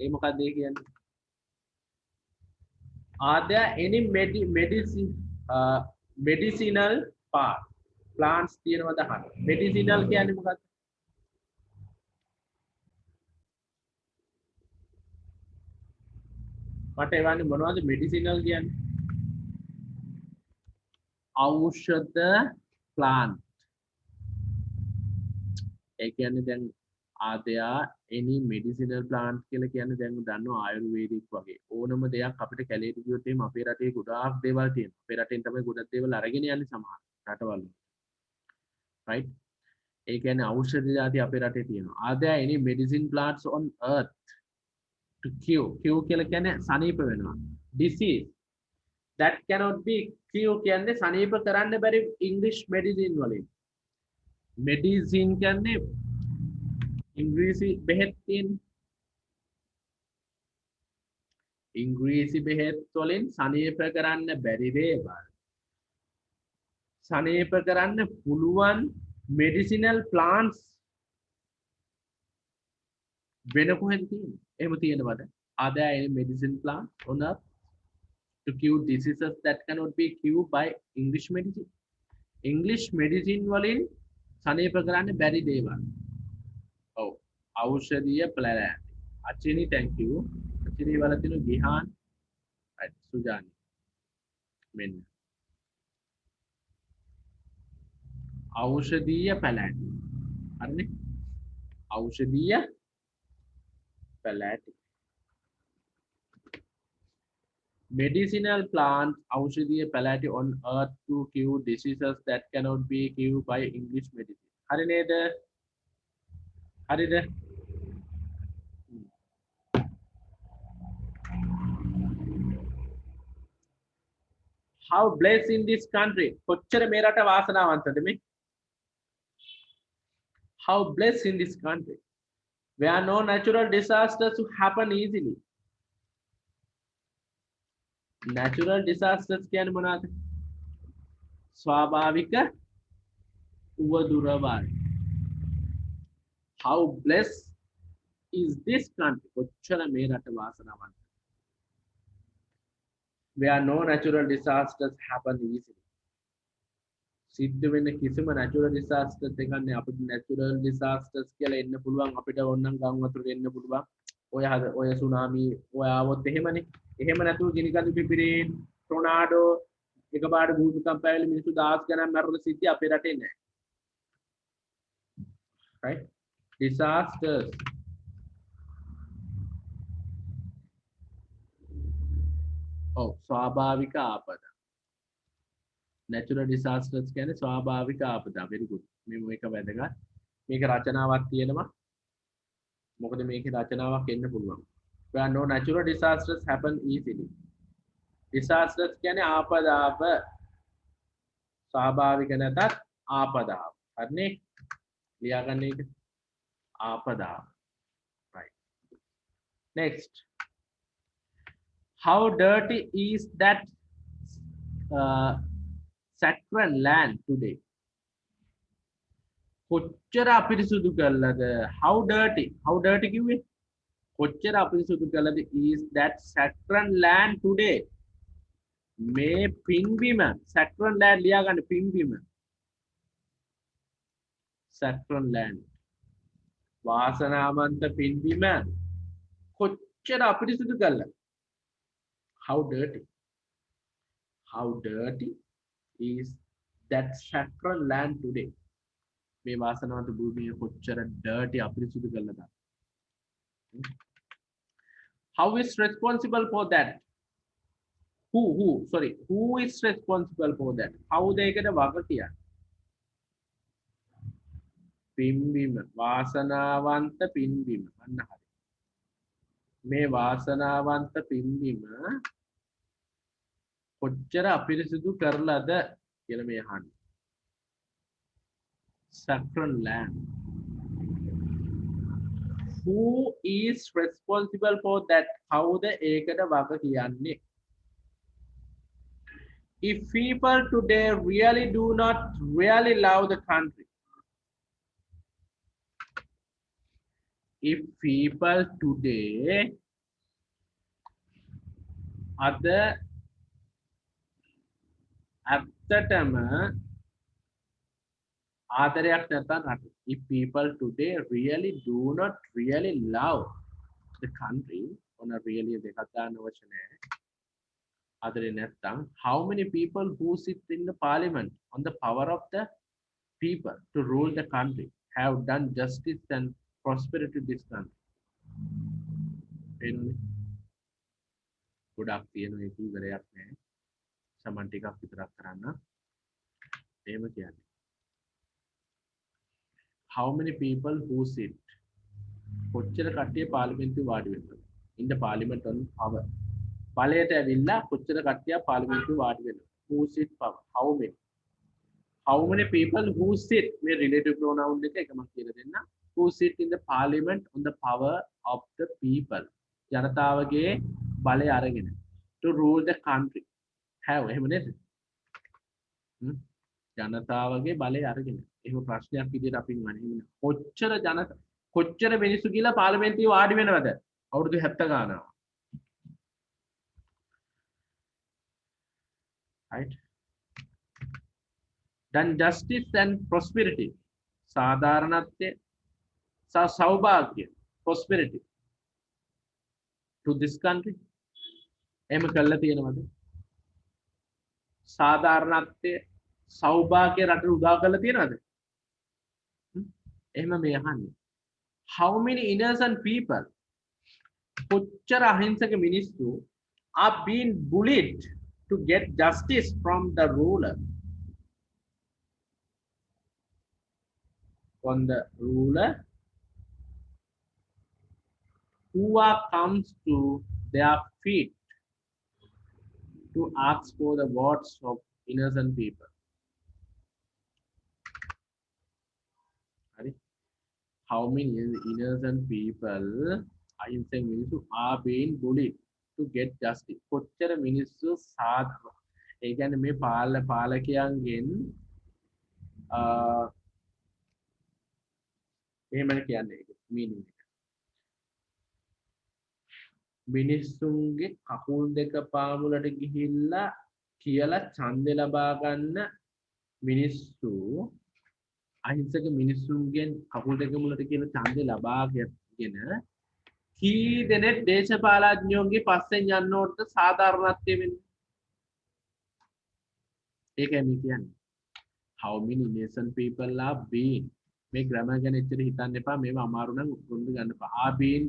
S1: ඒ මොකක්ද ඒ කියන්නේ? Are there any medicinal plants තියෙනවද අහන්න. medicinal කියන්නේ මොකක්ද? මට එවන්නේ මොනවද medicinal කියන්නේ? ඖෂධ plant. ඒ කියන්නේ දැන් are there any medicinal plants කියලා කියන්නේ දැන් දන්නවා ආයුර්වේදික් වගේ ඕනම දෙයක් අපිට කැලේට ගියොත් එහෙම අපේ රටේ ගොඩාක් දේවල් තියෙනවා. අපේ රටෙන් තමයි ගොඩක් දේවල් අරගෙන යන්නේ සමහර රටවල්. right? ඒ කියන්නේ ඖෂධ જાති අපේ රටේ තියෙනවා. Are there any medicine plants on earth to cure කියලා කියන්නේ සනීප වෙනවා. disease that cannot be cure කියන්නේ සනීප කරන්න බැරි English medicine වලින්. medicine කියන්නේ ඉංග්‍රීසි බෙහෙත් තියෙන ඉංග්‍රීසි බෙහෙත් වලින් සනීප කරන්න බැරි දේවල් සනීප කරන්න පුළුවන් medicinal plants වෙන කොහෙද තියෙන්නේ? එහෙම තියෙනවද? Are there any medicine plants on earth to cure diseases that cannot be cured by English medicine? English medicine වලින් සනීප කරන්න බැරි දේවල්. ඔව් ඖෂධීය ප්ලෑන්ට්. Achini thank you. අචිනි වල තියෙන ගිහාන් right සුජානි මෙන්න ඖෂධීය ප්ලෑන්ට්. හරිනේ? ඖෂධීය ප්ලෑන්ට්. medicinal plants ඖෂධීය පැලෑටි on earth to cure diseases that cannot be cured by English medicine. හරි නේද? හරිද? How blessed in this country? කොච්චර මේ රට වාසනාවන්තද මේ? How blessed in this country where no natural disasters happen easily. Natural disasters කියන්නේ මොනවාද? ස්වාභාවික උවදුරවල්. How blessed is this country? කොච්චර මේ රට වාසනාවන්තද? Where no natural disasters happen easily. සිද්ධ වෙන කිසිම natural disasters එකක් නෑ. අපිට natural disasters කියලා එන්න පුළුවන්. අපිට ඕනනම් ගම් වතුර එන්න පුළුවන්. ඔය සුනාමි ඔය ආවොත් එහෙමනේ. එහෙම නැතුව ගිනිකඳු පිපිරීම් ටොනාඩෝ එකපාරට භූමිකම්ප ඇවිල්ලා මිනිස්සු දහස් ගණන් මැරුණ සිද්ධි අපේ රටේ නැහැ. right? disasters ස්වාභාවික ආපදා natural disasters කියන්නේ ස්වාභාවික ආපදා very good මේක වැදගත් මේක රචනාවක් තියෙනවා මොකද මේකේ රචනාවක් එන්න පුළුවන් where no natural disasters happen easily disasters කියන්නේ ආපදාව ස්වාභාවික නැතත් ආපදාව හරිනේ ලියා ගන්න එක ආපදාව right next how dirty is that saccharine land today කොච්චර අපිරිසුදු කළාද how dirty කිව්වේ කොච්චර අපිරිසුදු කළාද is that saccharine land today මේ පින්බිම saccharine land ලියා ගන්න පින්බිම saccharine land වාසනාවන්ත පින්බිම කොච්චර අපිරිසුදු කළාද how dirty is that saccharine land today මේ වාසනාවන්ත භූමිය කොච්චර dirty අපිරිසුදු කළාද how is responsible for that who is responsible for that how දෙයකට වග කියන්නේ පින්බිම වාසනාවන්ත පින්බිම අන්න හරි මේ වාසනාවන්ත පින්බිම කොච්චර අපිරිසුදු කරලාද කියලා මේ අහන්නේ saccharine land who is responsible for that කවුද ඒකට වග කියන්නේ if people today really do not really love the country if people today other ඇත්තටම ආදරයක් නැත්නම් රට if people today really do not really love the country on a really දෙකක් දාන්න අවශ්‍ය නැහැ ආදරේ නැත්නම් how many people who sit in the parliament on the power of the people to rule the country have done justice and prosperity to this country එන්නේ ගොඩක් තියෙනවා ඒක ඉවරයක් නැහැ සමන් ටිකක් විතරක් කරන්න එහෙම කියන්නේ how many people who sit කොච්චර කට්ටිය පාර්ලිමේන්තුවේ වාඩි වෙනවද in the parliament on power බලයට ඇවිල්ලා කොච්චර කට්ටිය පාර්ලිමේන්තුවේ වාඩි වෙනවද who sit power how many people who sit මේ relative pronoun එක එකම කියලා දෙන්න who sit in the parliament on the power of the people ජනතාවගේ බලය අරගෙන to rule the country have එහෙම නේද ජනතාවගේ බලය අරගෙන එහෙම ප්‍රශ්නයක් විදිහට අපි මනෙන්නේ කොච්චර මිනිස්සු කියලා පාර්ලිමේන්තුවේ වාඩි වෙනවද අවුරුදු 70 ගානක් right done justice and prosperity සාධාරණත්වය සෞභාග්‍ය prosperity to this country එහෙම කළා තියෙනවද සාධාරණත්වය සෞභාග්‍ය රටට උදා කරලා තියෙනවද එහෙම මේ අහන්නේ how many innocent people කොච්චර අහිංසක මිනිස්සු are being bullied to get justice from the ruler who comes to their feet to ask for the votes of innocent people how many innocent people are being bullied to get justice කොච්චර මිනිස්සු ඒ කියන්නේ මේ පාලකයන්ගෙන් එහෙමනේ කියන්නේ ඒක මීනින් එක මිනිස්සුන්ගේ කකුල් දෙක පාමුලට ගිහිල්ලා කියලා ඡන්දේ ලබා ගන්න මිනිස්සු අහිංසක මිනිස්සුන්ගෙන් කකුල් දෙක මුලට කියලා ඡන්දේ ලබාගෙන කී දෙනෙක් දේශපාලඥයෝගේ පස්සෙන් යන්න ඕනද සාධාරණත්වය වෙන්නේ ඒකයි මේ කියන්නේ how many innocent people are being මේ ග්‍රැමර් ගැන එච්චර හිතන්න එපා මේවා අමාරු නම් උරුදු ගන්න එපා are being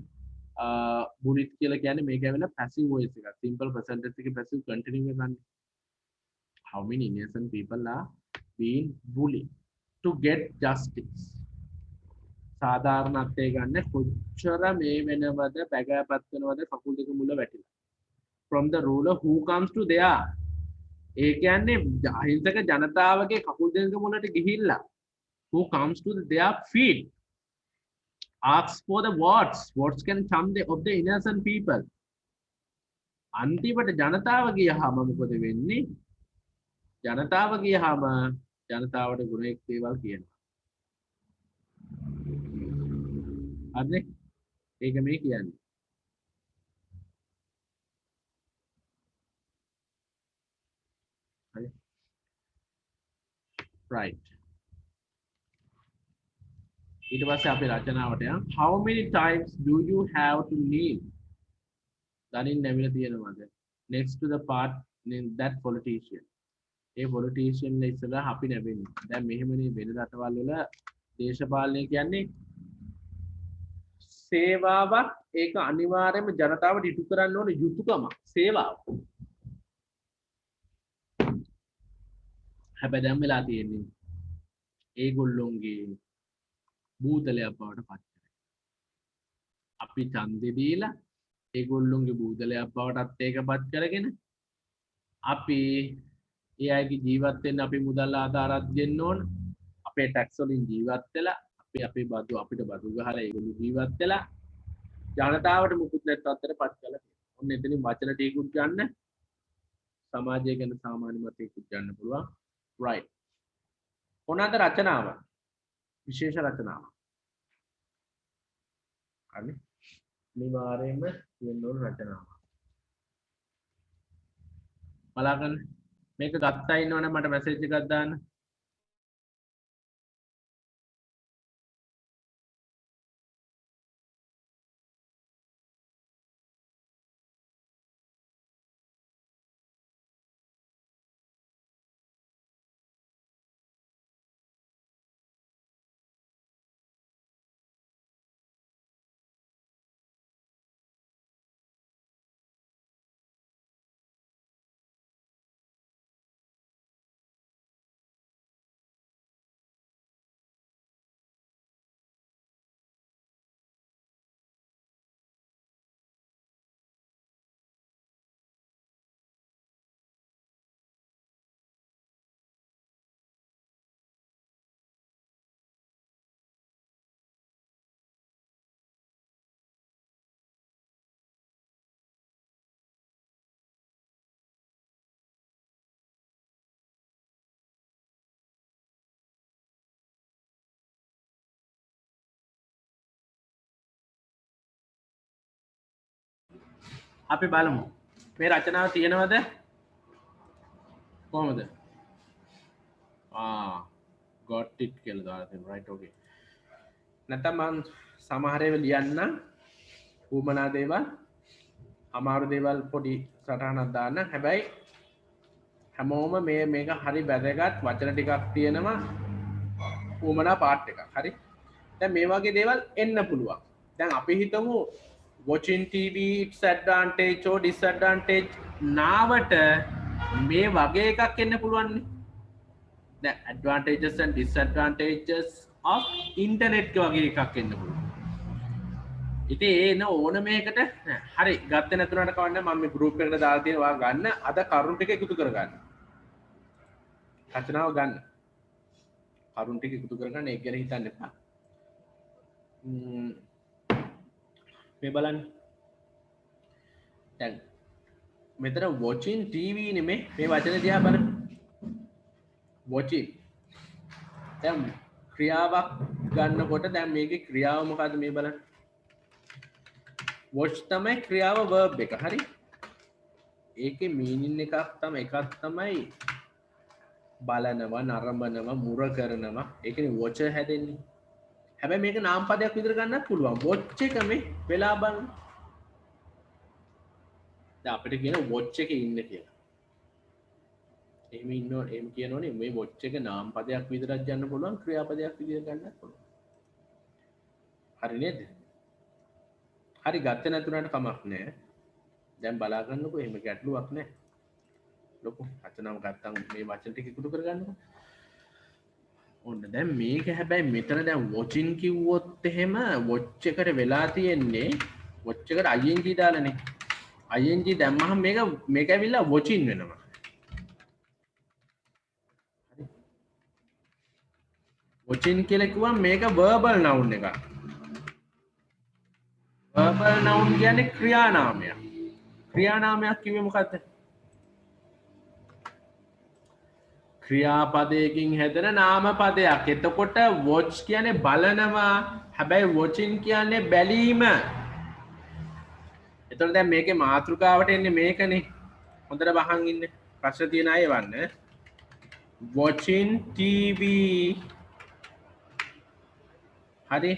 S1: bullied කියලා කියන්නේ මේක ඇවිල්ලා passive voice එකක් simple present tense එකේ passive continue එක ගන්න how many innocent people are being bullied to get justice සාධාරණත්වය ගන්න කොච්චර මේ වෙනවද බැගෑපත් වෙනවද කකුල් දෙක මුල වැටිලා from the ruler who comes to their ඒ කියන්නේ අහිංසක ජනතාවගේ කකුල් දෙක මුලට ගිහිල්ලා who comes to their feet asks for the votes can come of the innocent people අන්තිමට ජනතාව ගියහම මොකද වෙන්නේ ජනතාව ගියහම ජනතාවට ගුණයක් දේවල් කියනවා හරිද ඒක මේ කියන්නේ හරි right ඊට පස්සේ අපි රචනාවට යන් how many times do you have to kneel දනින් නැවිලා තියෙනවද next to the part that politician A politician ඉස්සලා අපි නැවෙන්නේ දැන් මෙහෙමනේ වෙන රටවල් වල දේශපාලනය කියන්නේ සේවාවක් ඒක අනිවාර්යයෙන්ම ජනතාවට ඉටු කරන්න ඕන යුතුයකමක් සේවාව හැබැයි දැන් වෙලා තියෙන්නේ ඒගොල්ලොන්ගේ බූතලයක් බවට පත් කරගෙන අපි ඡන්දෙ දීලා ඒගොල්ලොන්ගේ බූතලයක් බවටත් ඒකපත් කරගෙන අපි ඒ අයගේ ජීවත් වෙන්න අපි මුදල් ආධාරات දෙන්න ඕන අපේ ටැක්ස් වලින් ජීවත් වෙලා අපි අපේ බදු අපිට බදු ගහලා ඒගොල්ලෝ ජීවත් වෙලා ජනතාවට මුකුත් නැත් අතරපත් කළා ඔන්න එතනින් වචන ටිකුත් ගන්න සමාජය ගැන සාමාන්‍ය මතයකුත් ගන්න පුළුවන් right මොනවාද රචනාව විශේෂ රචනාව හරි අනිවාර්යයෙන්ම තියෙන්න ඕන රචනාව බලාගන්න මේක ගත්තා ඉන්නවනේ මට මැසේජ් එකක් දාන්න අපි බලමු මේ රචනාව තියෙනවද කොහොමද got it කියලා දාලා තියෙනවා right okay නැත්නම් මම සමහර ඒවා ලියන්න උමනා දේවල් අමාරු දේවල් පොඩි සටහනක් දාන්න හැබැයි හැමෝම මේක හරි වැදගත් වචන ටිකක් තියෙනවා උමනා පාර්ට් එකක් හරි දැන් මේ වගේ දේවල් එන්න පුළුවන් දැන් අපි හිතමු watching TV its advantage or disadvantage නාවට මේ වගේ එකක් එන්න පුළුවන් නේ දැන් advantages and disadvantages of internet වගේ එකක් එන්න පුළුවන් ඉතින් ඒන ඕන මේකට හරි ගත්තේ නැතුණාට කවන්න මම මේ group එකට දාලා තියෙනවා ගන්න අද කරුණු ටික එකතු කරගන්න රචනාව ගන්න කරුණු ටික එකතු කරගන්න ඒක ගැන හිතන්න එපා මේ බලන්න දැන් මෙතන watching TV නෙමේ මේ වචන දිහා බලන්න watching දැන් ක්‍රියාවක් ගන්නකොට දැන් මේකේ ක්‍රියාව මොකද්ද මේ බලන්න watch තමයි ක්‍රියාව verb එක හරි ඒකේ meaning එකක් තමයි බලනවා නරඹනවා මුර කරනවා ඒ කියන්නේ watch හැදෙන්නේ හැබැයි මේක නාම පදයක් විදිහට ගන්නත් පුළුවන් watch එක මේ වෙලා බලන්න දැන් අපිට කියන watch එකේ ඉන්න කියලා එහෙම ඉන්නෝ එහෙම කියනෝනේ මේ watch එක නාම පදයක් විදිහට ගන්න පුළුවන් ක්‍රියාපදයක් විදිහට ගන්නත් පුළුවන් හරි නේද? හරි ගත්තේ නැතුණාට කමක් නැහැ. දැන් බලා ගන්නකො එහෙම ගැටලුවක් නැහැ. ලොකු අතනම ගත්තම් මේ වචන ටික එකතු කරගන්නකො. ඔන්න දැන් මේක හැබැයි මෙතන දැන් watching කිව්වොත් එහෙම watch එකට වෙලා තියෙන්නේ watch එකට ing දාලානේ. ing දැම්මහම මේක ඇවිල්ලා watching වෙනවා. watching කියලා කිව්වම මේක verbal noun එකක්. verbal noun කියන්නේ ක්‍රියානාමයක්. ක්‍රියානාමයක් කිව්වේ මොකද්ද? ක්‍රියාපදයකින් හැදෙන නාම පදයක්. එතකොට watch කියන්නේ බලනවා. හැබැයි watching කියන්නේ බැලීම. එතකොට දැන් මේකේ මාතෘකාවට එන්නේ මේකනේ. හොඳට බහන් ඉන්න. ප්‍රශ්න තියෙන අය වන්න. watching TV. හරි.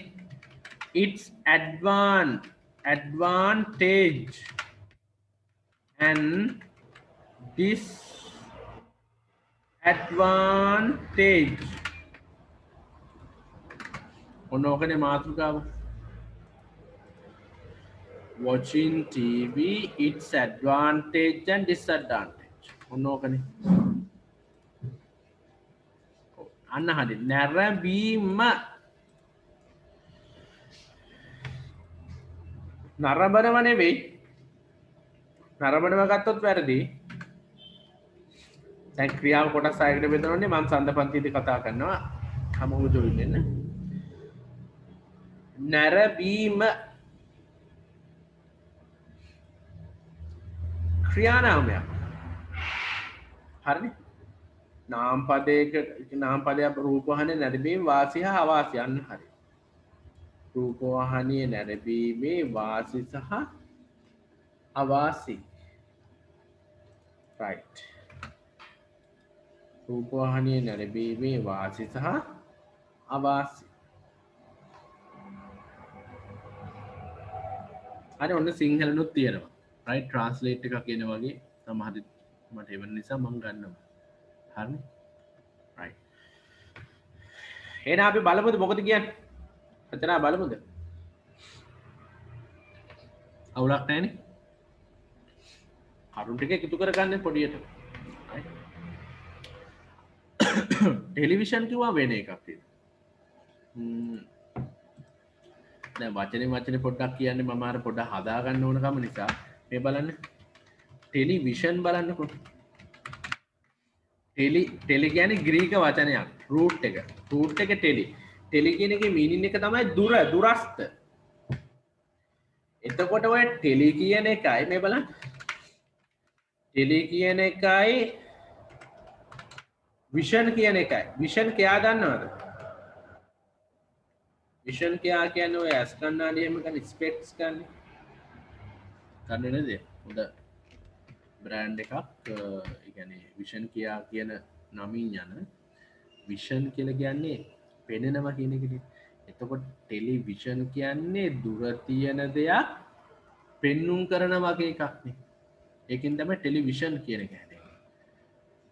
S1: Its advantage and disadvantage. ඔන්න ඕකනේ මාතෘකාව. watching TV, its advantage and disadvantage. ඔන්න ඕකනේ. අන්න හරි. නැරඹීම. නරඹනව නෙවෙයි. නරඹනව ගත්තොත් වැරදි. දැන් ක්‍රියාව කොටස් 6කට බෙදනෝනේ මම සඳපන්තියේදී කතා කරනවා. හැමෝම ජොයින් වෙන්න. නැරඹීම ක්‍රියානාමයක්. හරිනේ? නාම පදයක් රූපවාහනේ නැරඹීම වාසි හා අවාසි යන්න හරි. රූපවාහනේ නැරඹීමේ වාසි සහ අවාසි. right. රූපවාහනේ නැරඹීමේ වාසි සහ අවාසි. හරි ඔන්න සිංහලනුත් තියෙනවා. right translate එකක් එන වගේ සමහර මට එවන නිසා මම ගන්නවා. හරිනේ? right. එහෙනම් අපි බලමුද මොකද කියන්නේ? එතන බලමුද? අවුලක් නැහැනේ. කරුණු ටික එකතු කරගන්න පොඩියට. right. ටෙලිවිෂන් කිව්වා වෙන එකක් තියෙනවා. දැන් වචනේ පොඩ්ඩක් කියන්නේ මම අර පොඩ්ඩක් හදා ගන්න ඕන කම නිසා මේ බලන්න ටෙලිවිෂන් බලන්නකො ටෙලි කියන්නේ ග්‍රීක වචනයක් රූට් එක ටෙලි කියන එකේ මීනින් එක තමයි දුරස්ත එතකොට ඔය ටෙලි කියන එකයි මේ බලන්න ටෙලි කියන එකයි විෂන් කියන එකයි විෂන් කයා දන්නවද විෂන් කයා කියන්නේ ඔය ඇස් කණ්ණාඩි එහෙම ගන්න ස්පෙක්ස් ගන්න ගන්න නේද හොඳ බ්‍රෑන්ඩ් එකක් ඒ කියන්නේ විෂන් කයා කියන නමින් යන විෂන් කියලා කියන්නේ පෙනෙනවා කියන එකනේ එතකොට ටෙලිවිෂන් කියන්නේ දුර තියෙන දෙයක් පෙන්눔 කරන වගේ එකක් නේ ඒකෙන් තමයි ටෙලිවිෂන් කියන එක හැදෙන්නේ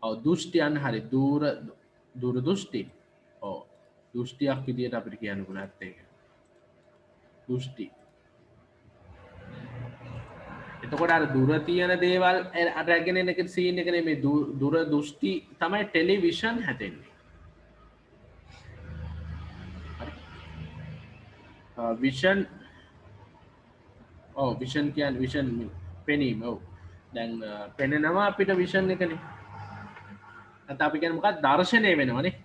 S1: ඔව් දෘෂ්ටියන් හරි දුර දෘෂ්ටි ඔව් දෘෂ්ටියක් විදියට අපිට කියන්න පුළුවන් ඒක දෘෂ්ටි එතකොට අර දුර තියෙන දේවල් අරගෙන එන එක සීන් එක නෙමෙයි දුර දෘෂ්ටි තමයි ටෙලිවිෂන් හැදෙන්නේ විෂන් ඔව් විෂන් කියන්නේ විෂන් පෙනීම ඔව් දැන් පෙනෙනවා අපිට විෂන් එකනේ නැත්නම් අපි කියන්නේ මොකක්ද දර්ශනය වෙනවනේ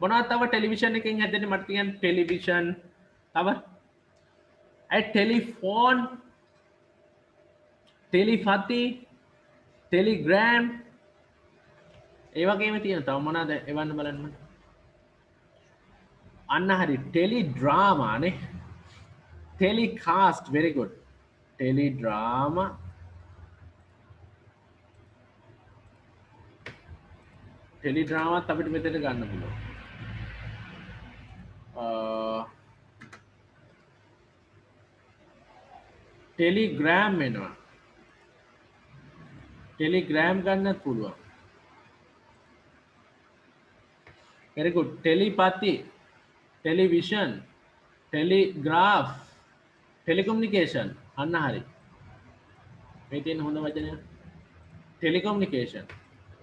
S1: මොනවද තව ටෙලිවිෂන් එකෙන් හැදෙන්නේ මට කියන්නේ ටෙලිවිෂන් තව ටෙලිෆෝන් ටෙලිපති ටෙලිග්‍රෑම් ඒ වගේම තියෙනවා තව මොනවද එවන්න බලන්න අන්න හරි ටෙලි ඩ්‍රාමා නේ telecast very good tele drama tele ඩ්‍රාමාත් අපිට මෙතන ගන්න පුළුවන් ටෙලිග්‍රෑම් වෙනවා ටෙලිග්‍රෑම් ගන්නත් පුළුවන් very good. Telepathy, television, telegraph, telecommunication. අන්න හරි. මේ තියෙන හොඳ වචනය. telecommunication.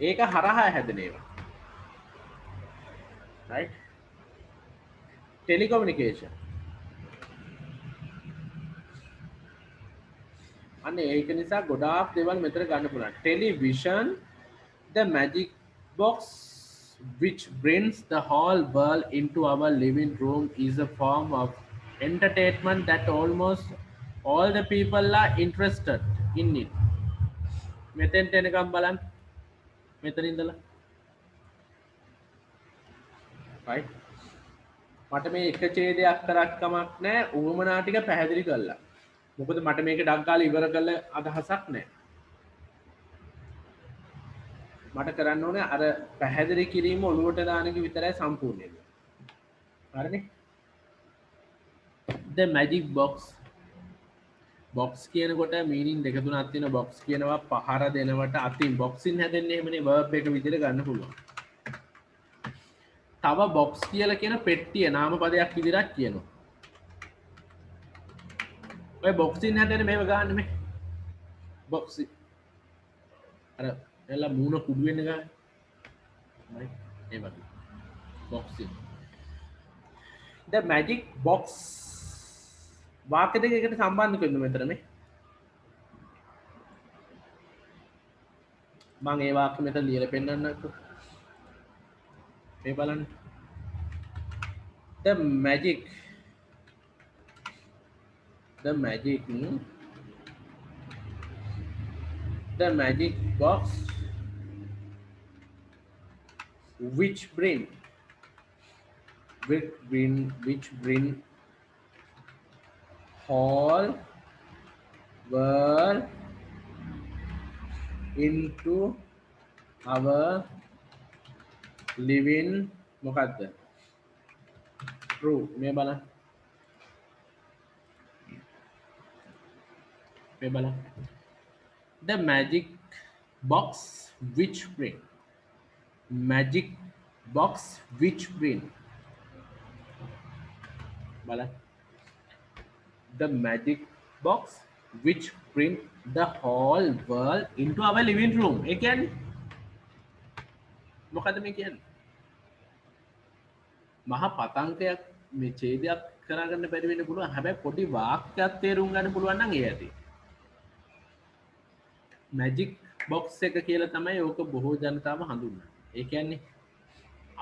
S1: ඒක හරහා හැදෙන ඒවා. right? telecommunication. අන්න ඒක නිසා ගොඩාක් දේවල් මෙතන ගන්න පුළුවන්. television, the magic box which brings the whole world into our living room is a form of entertainment that almost all the people are interested in it. මෙතෙන්ට එනකම් බලන්න. මෙතන ඉඳලා. right? මට මේ එක ඡේදයක් කරක් කමක් නැහැ. උවමනා ටික පැහැදිලි කළා. මොකද මට මේක ඩක් ගාලා ඉවර කළ අදහසක් නැහැ. මට කරන්න ඕනේ අර පැහැදිලි කිරීම ඔළුවට දාන එක විතරයි සම්පූර්ණ. හරිනේ? the magic box box කියනකොට මීනින් දෙක තුනක් තියෙනවා. box කියනවා පහර දෙනවට අතින් boxing හැදෙන්නේ එහෙමනේ verb එක විදිහට ගන්න පුළුවන්. තව box කියලා කියන පෙට්ටිය නාම පදයක් විදිහට කියනවා. ඔය boxing හැදෙන්නේ මේව ගන්න මේ. boxing අර එලා මූණ කුඩු වෙන්න ගන්න. right? ඒ වගේ. boxing. the magic box වාක්‍ය දෙක එකට සම්බන්ධ කරන්න මෙතන මේ. මම ඒ වාක්‍ය මෙතන ලියලා පෙන්නන්නම්කෝ. මේ බලන්න. the magic box which bring whole world into our living මොකද්ද? true. මේ බලන්න. the magic box which bring බලන්න. the magic box which bring the whole world into our living room. ඒ කියන්නේ මොකද්ද මේ කියන්නේ? මහා පතංකයක් මේ ඡේදයක් කරගන්න බැරි වෙන්න පුළුවන්. හැබැයි පොඩි වාක්‍යයක් තේරුම් ගන්න පුළුවන් නම් ඒ ඇති. මැජික් බොක්ස් එක කියලා තමයි ඕක බොහෝ ජනතාව හඳුන්වන්නේ. ඒ කියන්නේ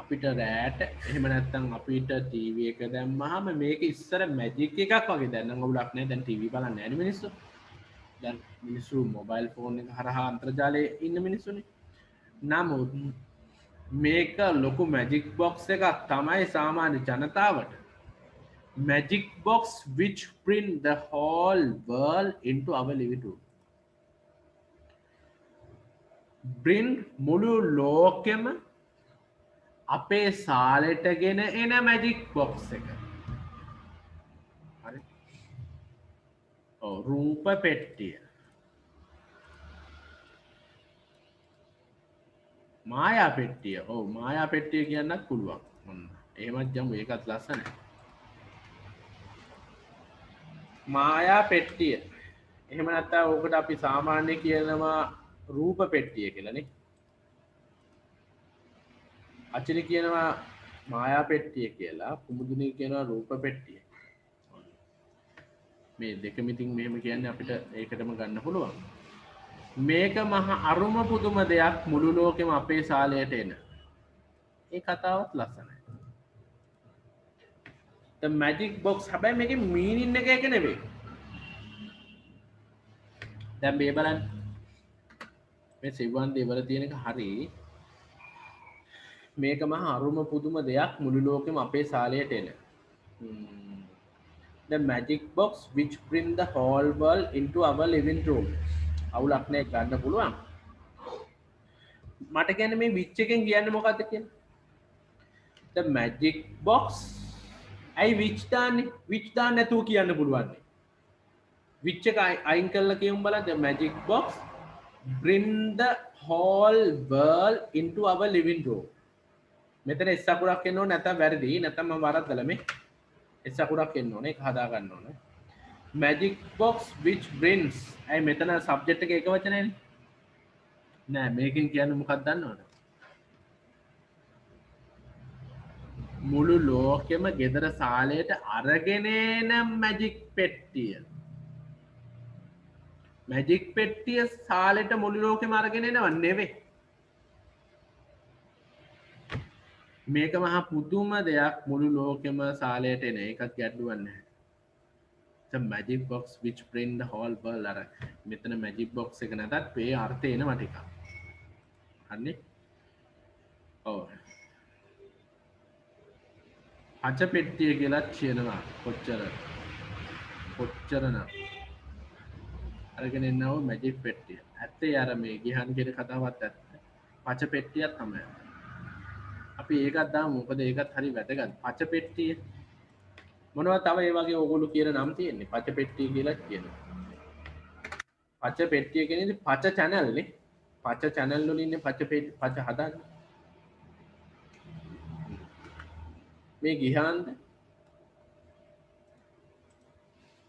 S1: අපිට රෑට එහෙම නැත්නම් අපිට ටීවී එක දැම්මහම මේක ඉස්සර මැජික් එකක් වගේ. දැන් නම් ඔයගොල්ලෝ නැහැ දැන් ටීවී බලන්නේ නැහැ නේ මිනිස්සු. දැන් මිනිස්සු මොබයිල් ෆෝන් එක හරහා අන්තර්ජාලයේ ඉන්න මිනිස්සුනේ. නමුත් මේක ලොකු මැජික් බොක්ස් එකක් තමයි සාමාන්‍ය ජනතාවට. magic box which bring the whole world into our living room. bring මුළු ලෝකෙම අපේ සාලෙට ගෙන එන magic box එක. හරි? ඔව් රූප පෙට්ටිය. මායා පෙට්ටිය. ඔව් මායා පෙට්ටිය කියන්නත් පුළුවන්. ඔන්න. එහෙමත් යමු ඒකත් ලස්සනයි. මායා පෙට්ටිය. එහෙම නැත්නම් ඕකට අපි සාමාන්‍ය කියනවා රූප පෙට්ටිය කියලා නේ. අචිරි කියනවා මායා පෙට්ටිය කියලා, කුමුදුනි කියනවා රූප පෙට්ටිය. මේ දෙකම ඉතින් මෙහෙම කියන්නේ අපිට ඒකටම ගන්න පුළුවන්. මේක මහා අරුම පුදුම දෙයක් මුළු ලෝකෙම අපේ ශාලයට එන. ඒ කතාවත් ලස්සනයි. the magic box හැබැයි මේකේ මීනින් එක එක නෙවෙයි. දැන් මේ බලන්න. මේ සිව්වන් දේවල තියෙන එක හරි. මේක මහා අරුම පුදුම දෙයක් මුළු ලෝකෙම අපේ ශාලයට එන. the magic box which bring the whole world into our living room. අවුලක් නෑ ගන්න පුළුවන්. මට කියන්නේ මේ විච් එකෙන් කියන්නේ මොකද්ද කියන්නේ? the magic box ඇයි විච් දාන්නේ? විච් දාන්න නැතුව කියන්න පුළුවන්. විච් එක අයින් කරලා කියමු බලන්න. the magic box bring the whole world into our living room. මෙතන S අකුරක් එන්න ඕනේ නැත්නම් වැරදි. නැත්නම් මම වරද්දලා මේ S අකුරක් එන්න ඕනේ. ඒක හදා ගන්න ඕනේ. magic box which brings ඇයි මෙතන සබ්ජෙක්ට් එක එක වචනයනේ. නෑ මේකෙන් කියන්නේ මොකක්ද දන්නවද? මුළු ලෝකෙම ගෙදර සාලයට අරගෙන එන මැජික් පෙට්ටිය. මැජික් පෙට්ටිය සාලෙට මුළු ලෝකෙම අරගෙන එනව නෙවෙයි. මේක මහා පුදුම දෙයක් මුළු ලෝකෙම සාලයට එන එකත් ගැටලුවක් නැහැ. The magic box which bring the whole world අර මෙතන magic box එක නැතත් මේ අර්ථය එනවා ටිකක්. හරිනේ? ඔව්. අච පෙට්ටිය කියලා කියනවා කොච්චරනම් අරගෙන එන්නව මැජික් පෙට්ටිය. ඇත්තේ අර මේ ගිහන් කියන කතාවත් ඇත්ත. පච පෙට්ටියක් තමයි. අපි ඒකත් දාමු. මොකද ඒකත් හරි වැදගත්. පච පෙට්ටිය මොනවද තව ඒ වගේ ඕගොල්ලෝ කියන නම් තියෙන්නේ. පච පෙට්ටිය කියලා කියනවා. පච පෙට්ටිය කියන්නේ පච channel නේ. පච channel වල ඉන්නේ පච හදාන්නේ. මේ ගිහාන්ද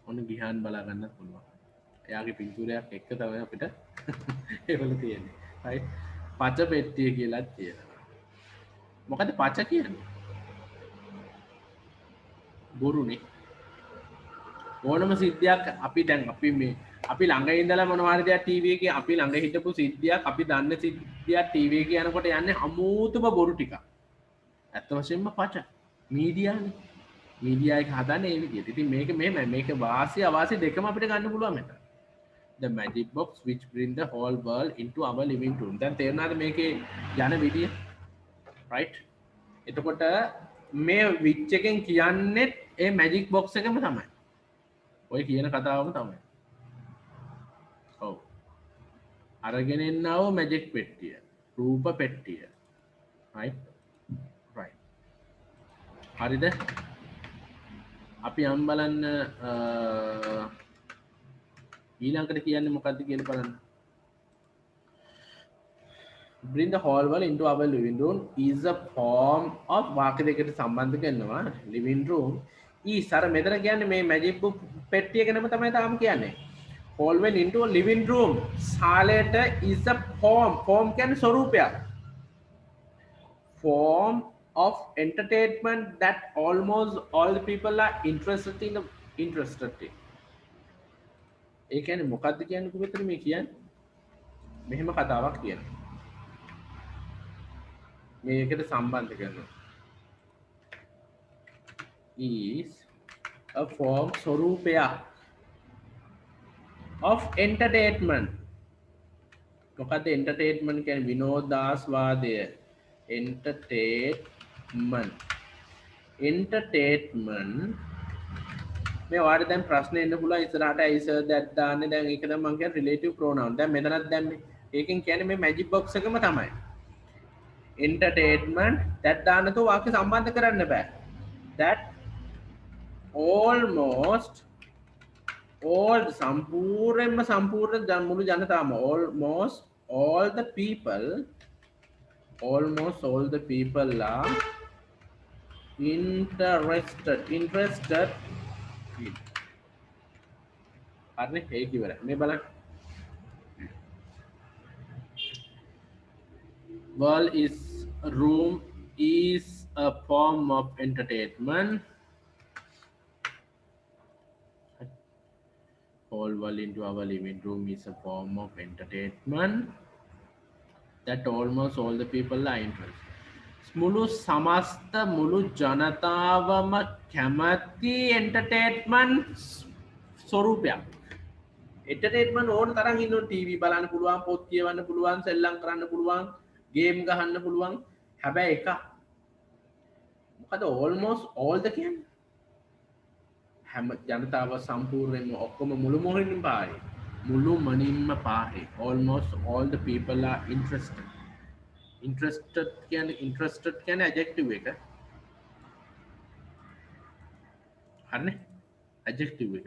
S1: ඔන්න ගිහාන් බලා ගන්නත් පුළුවන්. එයාගේ පින්තූරයක් එක්ක තමයි අපිට ඒවල තියෙන්නේ. හරි. පච පෙට්ටිය කියලා කියනවා. මොකද පච කියන්නේ? බොරුනේ. ඕනම සිද්ධියක් අපි දැන් අපි ළඟ ඉඳලා මොනවා හරි දෙයක් ටීවී එකේ අපි ළඟ හිටපු සිද්ධියක් අපි දන්න සිද්ධියක් ටීවී එකේ යනකොට යන්නේ අමෝතුම බොරු ටිකක්. ඇත්ත වශයෙන්ම පච. මීඩියානේ. මීඩියා එක හදන්නේ ඒ විදිහට. ඉතින් මේක මෙහෙමයි. මේක වාසිය අවාසිය දෙකම අපිට ගන්න පුළුවන් මෙතන. The magic box which bring the whole world into our living room. දැන් තේරුණාද මේකේ යන විදිය? right? එතකොට මේ විච් එකෙන් කියන්නේ ඒ magic box එකම තමයි. ඔය කියන කතාවම තමයි. ඔව්. අරගෙන එන්නව magic පෙට්ටිය. රූප පෙට්ටිය. right? හරිද? අපි යම් බලන්න ඊළඟට කියන්නේ මොකක්ද කියලා බලන්න. Bring the whole world into our living room is a form of වාක්‍ය දෙකට සම්බන්ධ කරනවා. living room is අර මෙතන කියන්නේ මේ magic book පෙට්ටිය ගැනම තමයි තාම කියන්නේ. whole world into a living room සාලයට is a form කියන්නේ ස්වරූපයක්. form of entertainment that almost all the people are interested in. ඒ කියන්නේ මොකක්ද කියන්නේ කොහෙතර මේ කියන්නේ? මෙහෙම කතාවක් කියනවා. මේකට සම්බන්ධ කරනවා. is a form ස්වරූපයක් of entertainment. මොකක්ද entertainment කියන්නේ? විනෝදාස්වාදය. entertainment මේ වාට දැන් ප්‍රශ්න එන්න පුළුවන් ඉස්සරහට is that දාන්නේ දැන් ඒක තමයි මම කියන්නේ relative pronoun. දැන් මෙතනත් දැම්මේ. ඒකෙන් කියන්නේ මේ magic box එකම තමයි. entertainment that දාන්න තෝ වාක්‍ය සම්බන්ධ කරන්න බෑ. that almost all සම්පූර්ණ මුළු ජනතාවම almost all the people are interested in. හරිනේ ඒක ඉවරයි. මේ බලන්න. world is room is a form of entertainment. whole world into our living room is a form of entertainment that almost all the people are interested. මුළු සමස්ත මුළු ජනතාවම කැමති entertainment ස්වරූපයක්. Entertainment ඕන තරම් ඉන්නවා. ටීවී බලන්න පුළුවන්, පොත් කියවන්න පුළුවන්, සෙල්ලම් කරන්න පුළුවන්, ගේම් ගහන්න පුළුවන්. හැබැයි එක මොකද almost all the කියන්නේ හැම ජනතාව සම්පූර්ණයෙන්ම ඔක්කොම මුළු මොහොතින්ම පාරේ. මුළු මනින්ම පාරේ. almost all the people are interested. interested කියන්නේ adjective එක. හරිනේ? adjective එක.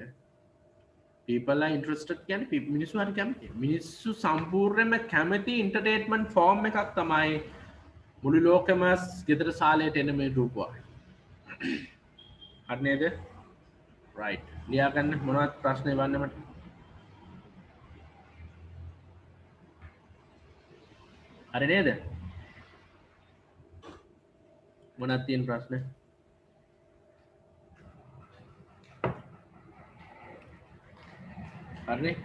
S1: people are interested කියන්නේ මිනිස්සු හරි කැමති. මිනිස්සු සම්පූර්ණයෙන්ම කැමති entertainment form එකක් තමයි මුළු ලෝකෙම ගෙදර සාලයට එන මේ රූපවාහිනී. හරි නේද? රයිට්. ලියා ගන්න මොනවද ප්‍රශ්න එවන්න මට? හරි නේද? මොනවද තියෙන ප්‍රශ්න? හරිනේ?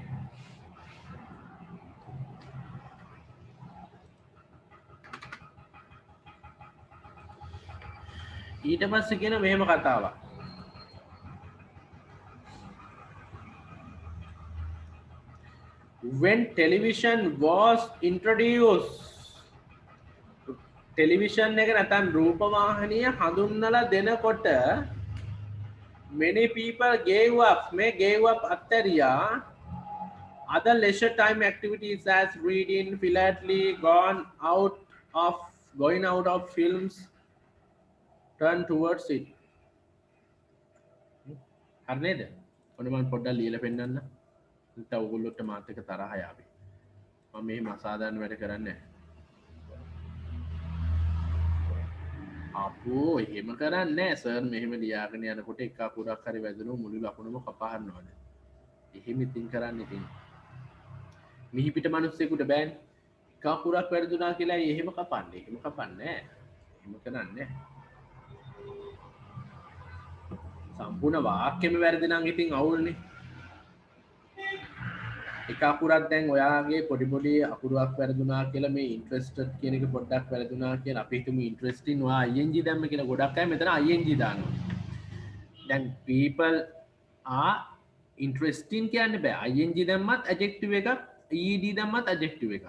S1: ඊට පස්සේ කියන මෙහෙම කතාවක්. When television was introduced, television එක නැත්නම් රූපවාහිනිය හඳුන්වලා දෙනකොට many people gave up, මේ gave up අත්තරියා other leisure time activities as reading, philately, going out of films, turn towards it. හරි නේද? ඔන්න මම පොඩ්ඩක් ලියලා පෙන්නන්න. නැත්නම් ඔයගොල්ලොත් මාත් එක්ක තරහ යාවි. මම මෙහෙම අසාධාරණ වැඩ කරන්නේ නැහැ. අපෝ එහෙම කරන්නේ සර් මෙහෙම ලියාගෙන යනකොට එක අකුරක් හරි වැදුණු මුළු ලකුණම කපා හරිනවද? එහෙම ඉතින් කරන්න ඉතින්. මිහිපිට මිනිස්සෙකුට බෑනේ. එක අකුරක් වැරදුනා කියලා එහෙම කපන්නේ. එහෙම කපන්නේ නැහැ. එහෙම කරන්නේ නැහැ. සම්පූර්ණ වාක්‍යෙම වැරදි නම් ඉතින් අවුල්නේ. එක අකුරක් දැන් ඔයාගේ පොඩි පොඩි අකුරක් වැරදුනා කියලා මේ ඉන්ට්‍රෙස්ටඩ් කියන එක පොඩ්ඩක් වැරදුනා කියලා අපි හිතමු ඉන්ට්‍රෙස්ටින් ඔයා ing දැම්ම කියලා ගොඩක් අය මෙතන ing දානවා. දැන් people are interesting කියන්න බෑ. ing දැම්මත් adjective එකක්, ed දැම්මත් adjective එකක්.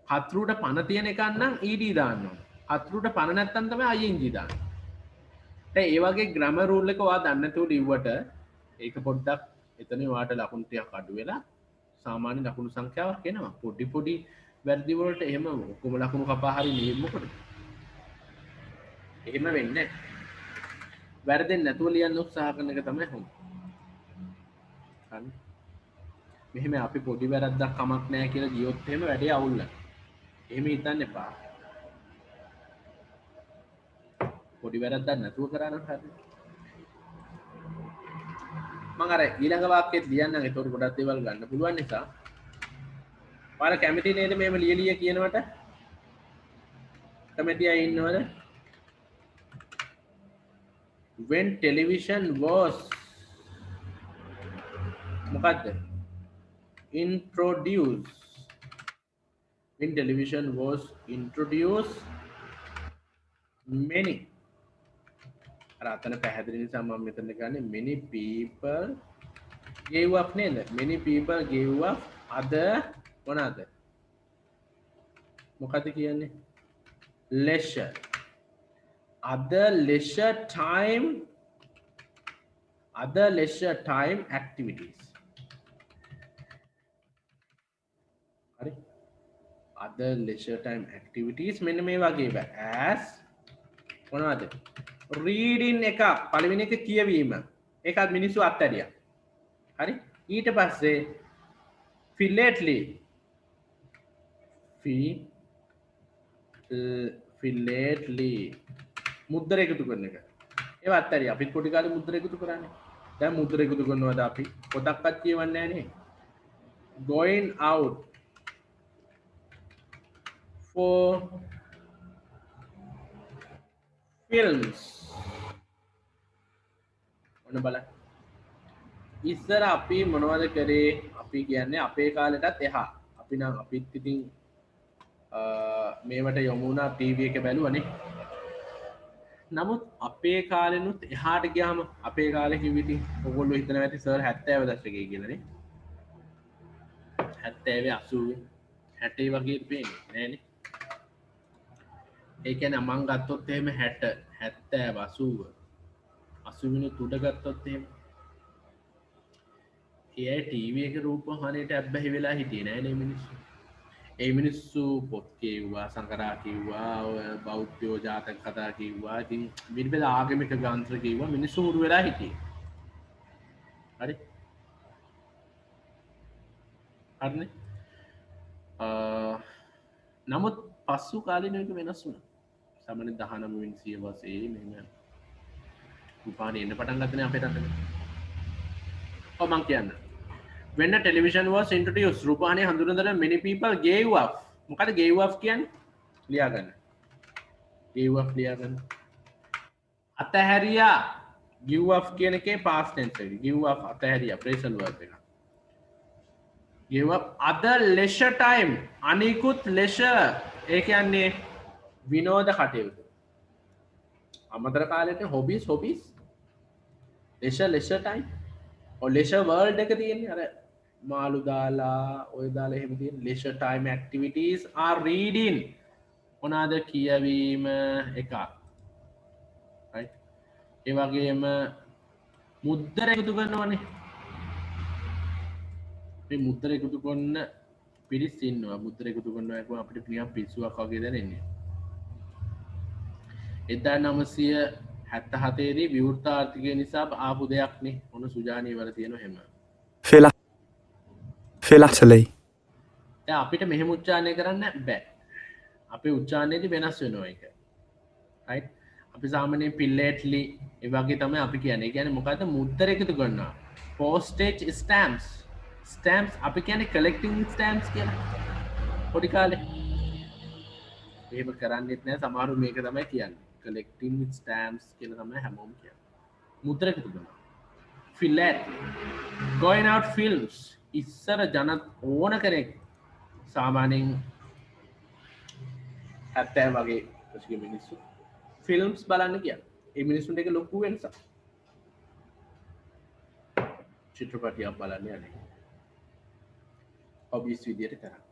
S1: හතුරුට පණ තියෙන එකක් නම් ed දාන්න ඕන. හතුරුට පණ නැත්තම් තමයි ing දාන්නේ. දැන් ඒ වගේ grammar rule එක ඔයා දන්නේ නැතුව ලිව්වට ඒක පොඩ්ඩක් එතන ඔයාට ලකුණු ටිකක් අඩු වෙලා සාමාන්‍ය ලකුණු සංඛ්‍යාවක් එනවා. පොඩි පොඩි වැරදි වලට එහෙම ඔක්කොම ලකුණු කපා හරි නෙමෙයි මොකද? එහෙම වෙන්නේ නැහැ. වැරදෙන්නේ නැතුව ලියන්න උත්සාහ කරන එක තමයි හොඳ. හරි. මෙහෙම අපි පොඩි වැරද්දක් කමක් නැහැ කියලා ගියොත් එහෙම වැඩේ අවුල්. එහෙම හිතන්න එපා. පොඩි වැරද්දක් නැතුව කරා නම් හරි. මම අර ඊළඟ වාක්‍යෙත් ලියන්නම් ඒකට ගොඩක් දේවල් ගන්න පුළුවන් නිසා. ඔයාලා කැමති නේද මේව ලියලිය කියනවට? කැමති අය ඉන්නවද? When television was මොකද්ද? Introduced. When television was introduced, many අතන පැහැදිලි නිසා මම මෙතන ගන්නේ many people gave up නේද? Many people gave up other මොනවාද? මොකද කියන්නේ? leisure. Other leisure time activities. හරි? Other leisure time activities මෙන්න මේ වගේ as මොනවද? reading එක පළවෙනි එක කියවීම. ඒකත් මිනිස්සු අත්හැරියා. හරි? ඊට පස්සේ philately මුද්දර එකතු කරන එක. ඒව අත්හැරියා. අපි පොඩි කාලේ මුද්දර එකතු කරන්නේ. දැන් මුද්දර එකතු කරනවද අපි? පොතක්වත් කියවන්නේ නැහැ නේ. going out for films. ඔන්න බලන්න. ඉස්සර අපි මොනවද කරේ? අපි කියන්නේ අපේ කාලෙටත් එහා. අපි නම් අපිත් ඉතින් මේවට යොමු වුණා ටීවී එක බැලුවනේ. නමුත් අපේ කාලෙනුත් එහාට ගියාම අපේ කාලේ කිව්ව ඉතින් ඔයගොල්ලෝ හිතනවා ඇති සර් 70 දශකයේ කියලානේ. 70 80 60 වගේ පේන්නේ නෑනේ. ඒ කියන්නේ මං ගත්තොත් එහෙම 60 70 80 80 වෙනි උඩ ගත්තොත් එහෙම ඒ ටීවී එක රූපවාහිනියට අබ්බැහි වෙලා හිටියේ නෑනේ මිනිස්සු. ඒ මිනිස්සු පොත් කියුවා, සංකරා කිව්වා, බෞද්ධයෝ ජාතක කතා කිව්වා, ඉතින් විවිධ ආගමික ග්‍රන්ථ කිව්වා, මිනිස්සු හුරු වෙලා හිටියේ. හරි? හරිනේ? නමුත් පසු කාලේ මේක වෙනස් වුණා. සාමාන්‍ය 19 වෙනි සියවසේ මෙන්න රූපවාහිනිය එන්න පටන් ගත්තනේ අපේ රටේ. ඔව් මං කියන්න. When a television was introduced, රූපවාහිනිය හඳුනන many people gave up. මොකද gave up කියන්නේ? ලියා ගන්න. gave up ලියා ගන්න. අතහැරියා. give up කියන එකේ past tense එක. give up අතහැරියා phrasal verb එක. give up other leisure time. අනිකුත් leisure ඒ කියන්නේ විනෝද කටයුතු. අමතර කාලෙට hobbies leisure time or leisure world එක තියෙන්නේ අර මාළු දාලා ඔය දාලා එහෙම තියෙන leisure time activities are reading මොනවාද කියවීම එක right ඒ වගේම මුද්දර එකතු කරනවනේ මේ මුද්දර එකතු කරන පිරිස් ඉන්නවා මුද්දර එකතු කරනවා කියුවා අපිට නිකන් පිස්සුවක් වගේ දැනෙන්නේ 1977 දී විවෘත ආර්ථිකය නිසා ආපු දෙයක් නේ මොන සුජානීය වල තියෙන හැම
S2: philately
S1: දැන් අපිට මෙහෙම උච්චාරණය කරන්න බෑ අපේ උච්චාරණයේදී වෙනස් වෙනවා ඒක right අපි සාමාන්‍යයෙන් පිල්ලේට්ලි ඒ වගේ තමයි අපි කියන්නේ ඒ කියන්නේ මොකද්ද මුද්දර එකතු කරනවා postage stamps අපි කියන්නේ collecting stamps කියලා පොඩි කාලේ එහෙම කරන්නේත් නෑ සමහරු මේක තමයි කියන්නේ collecting stamps කියලා තමයි හැමෝම කියන්නේ මුද්දර එකතු කරනවා fillet going out films ඉස්සර ජන ඕන කෙනෙක් සාමාන්‍යයෙන් 70 වගේ ප්‍රතික මිනිස්සු ෆිල්ම්ස් බලන්න කියන්නේ ඒ මිනිස්සුන්ට ඒක ලොකු වෙනසක් චිත්‍රපටියක් බලන්න යන්නේ hobbies විදියට කරා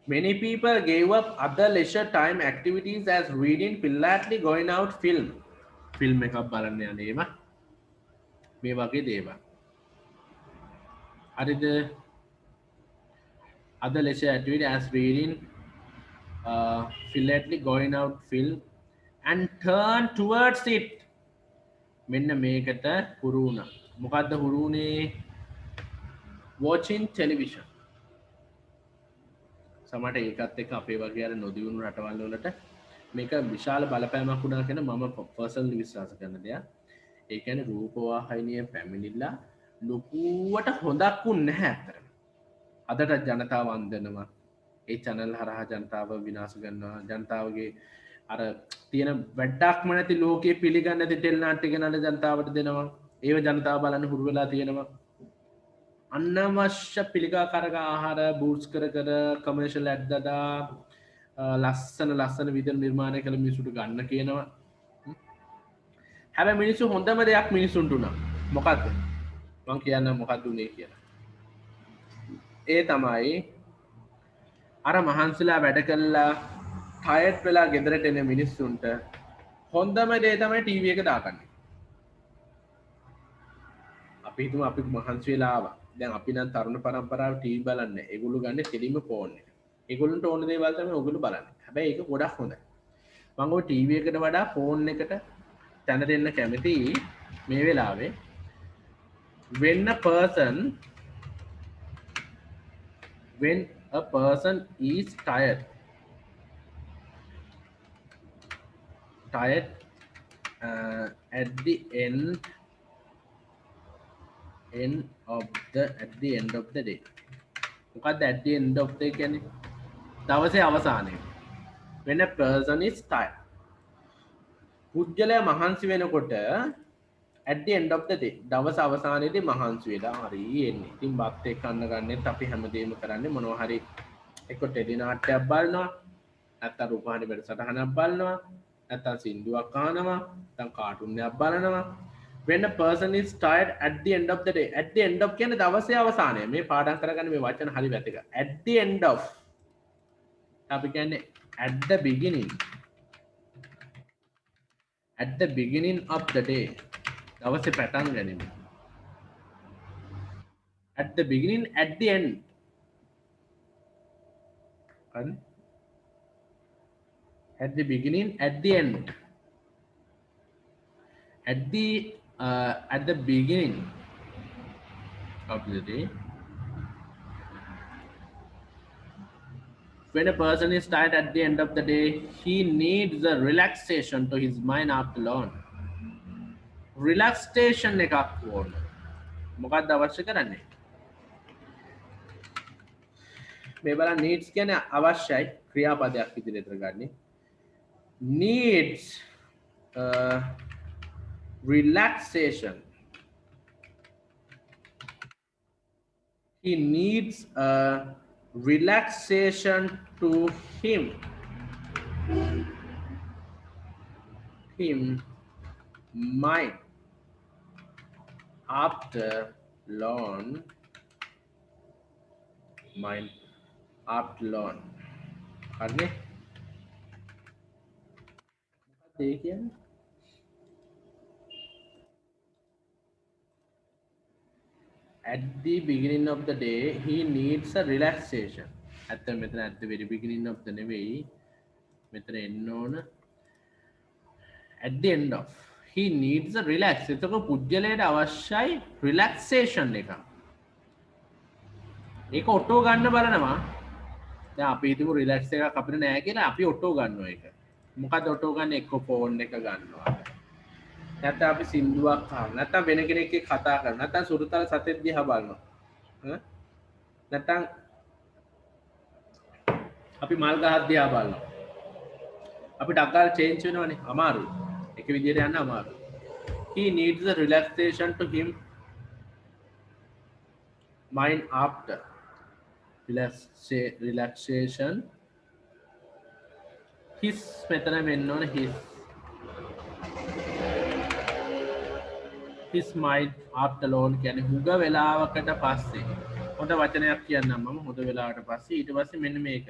S1: many people gave up other leisure time activities as reading philately going out film එකක් බලන්න යන්නේම මේ වගේ දේවල් හරිද other leisure activity as reading philately going out film and turn towards it මෙන්න මේකට හුරු වුණා මොකද්ද හුරු වුණේ watching television සමහරට ඒකත් එක්ක අපේ වගේ අර නොදියුණු රටවල් වලට මේක විශාල බලපෑමක් වුණා කියන මම පර්සනලි විශ්වාස කරන දෙයක් ඒ කියන්නේ රූපවාහිනිය පැමිණිලා ලොකුවට හොඳක් වුණ නැහැ අතරම අදට ජනතාව අන්දනවා ඒ channel හරහා ජනතාව විනාශ කරනවා ජනතාවගේ අර තියෙන වැඩක්ම නැති ලෝකයේ පිළිගන්න නැති ටෙල් නාට්‍ය ගෙනල්ලා ජනතාවට දෙනවා ඒව ජනතාව බලන්න හුරු වෙලා තියෙනවා අනවශ්‍ය පිළිකාකාරක ආහාර බූට්ස් කර කමර්ෂල් ඇඩ් දදා ලස්සන විදිහට නිර්මාණය කළ මිනිසුන්ට ගන්න කියනවා හැබැයි මිනිස්සු හොඳම දෙයක් මිනිසුන්ට උනා මොකද්ද මම කියන්න මොකද්ද උනේ කියලා ඒ තමයි අර මහන්සිලා වැඩ කළා ටයර්ඩ් වෙලා ගෙදරට එන මිනිස්සුන්ට හොඳම දේ තමයි ටීවී එක දාගන්නේ අපි හිතමු අපි මහන්සි වෙලා ආවා දැන් අපි නම් තරුණ පරම්පරාව ටීවී බලන්නේ ඒගොල්ලෝ ගන්න කෙලින්ම ෆෝන් එක ඒගොල්ලන්ට ඕන දේවල් තමයි ඕගොල්ලෝ බලන්නේ හැබැයි ඒක ගොඩක් හොඳයි මම ඔය ටීවී එකට වඩා ෆෝන් එකට තැන දෙන්න කැමති මේ වෙලාවේ when a person is tired at the end of the day මොකක්ද at the end of the කියන්නේ දවසේ අවසානයේ when a person is tired පුද්ගලයා මහන්සි වෙනකොට at the end of the day දවස් අවසානයේදී මහන්සි වෙලා හරි එන්නේ. ඉතින් බත් එක්ක කන්න ගන්නෙත් අපි හැමදේම කරන්නේ මොනවා හරි එක්ක ටෙලි නාට්‍යයක් බලනවා නැත්නම් රූපවාහිනී වැඩසටහනක් බලනවා නැත්නම් සින්දුවක් අහනවා නැත්නම් කාටුන් එකක් බලනවා when a person is tired at the end of the day at the end of කියන්නේ දවසේ අවසානය මේ පාඩම් කරගන්න මේ වචන හරි වැදගත් at the end of අපි කියන්නේ at the beginning of the day දවසේ පටන් ගැනීම at the beginning at the end හරි at the beginning at the end at the beginning of the day when a person is tired at the end of the day, he needs a relaxation to his mind after long. Relaxation එකක් ඕන. මොකක්ද අවශ්‍ය කරන්නේ? මේ බලන්න needs කියන්නේ අවශ්‍යයි ක්‍රියාපදයක් විදිහට ගන්න. Needs relaxation. He needs a relaxation to him mind after long mind after long. හරිනේ? මොකක්ද ඒ කියන්නේ? At the beginning of the day, he needs a relaxation. At the very beginning of the නෙවෙයි. මෙතන එන්න ඕන. At the end of, he needs a relax. එතකොට පුජ්‍යලයට අවශ්‍යයි relaxation එක. ඒක ඔටෝ ගන්න බලනවා. දැන් අපි හිතමු relax එකක් අපිට නෑ කියලා අපි ඔටෝ ගන්නවා ඒක. මොකද ඔටෝ ගන්න එක්ක ෆෝන් එක ගන්නවා. නැත්නම් අපි සින්දුවක් අහනවා. නැත්නම් වෙන කෙනෙක් එක්ක කතා කරනවා. නැත්නම් සුරුතල් සතෙක් දිහා බලනවා. නැත්නම් අපි මල් ගහක් දිහා බලනවා. අපි ඩක්කාර චේන්ජ් වෙනවනේ. අමාරුයි. එක විදිහට යන්න අමාරුයි. He needs a relaxation to him mind after relaxation. His මෙතන වෙන්න ඕන his mind after long කියන්නේ හුඟ වෙලාවකට පස්සේ. හොඳ වචනයක් කියන්නම් මම හොඳ වෙලාවට පස්සේ ඊට පස්සේ මෙන්න මේක.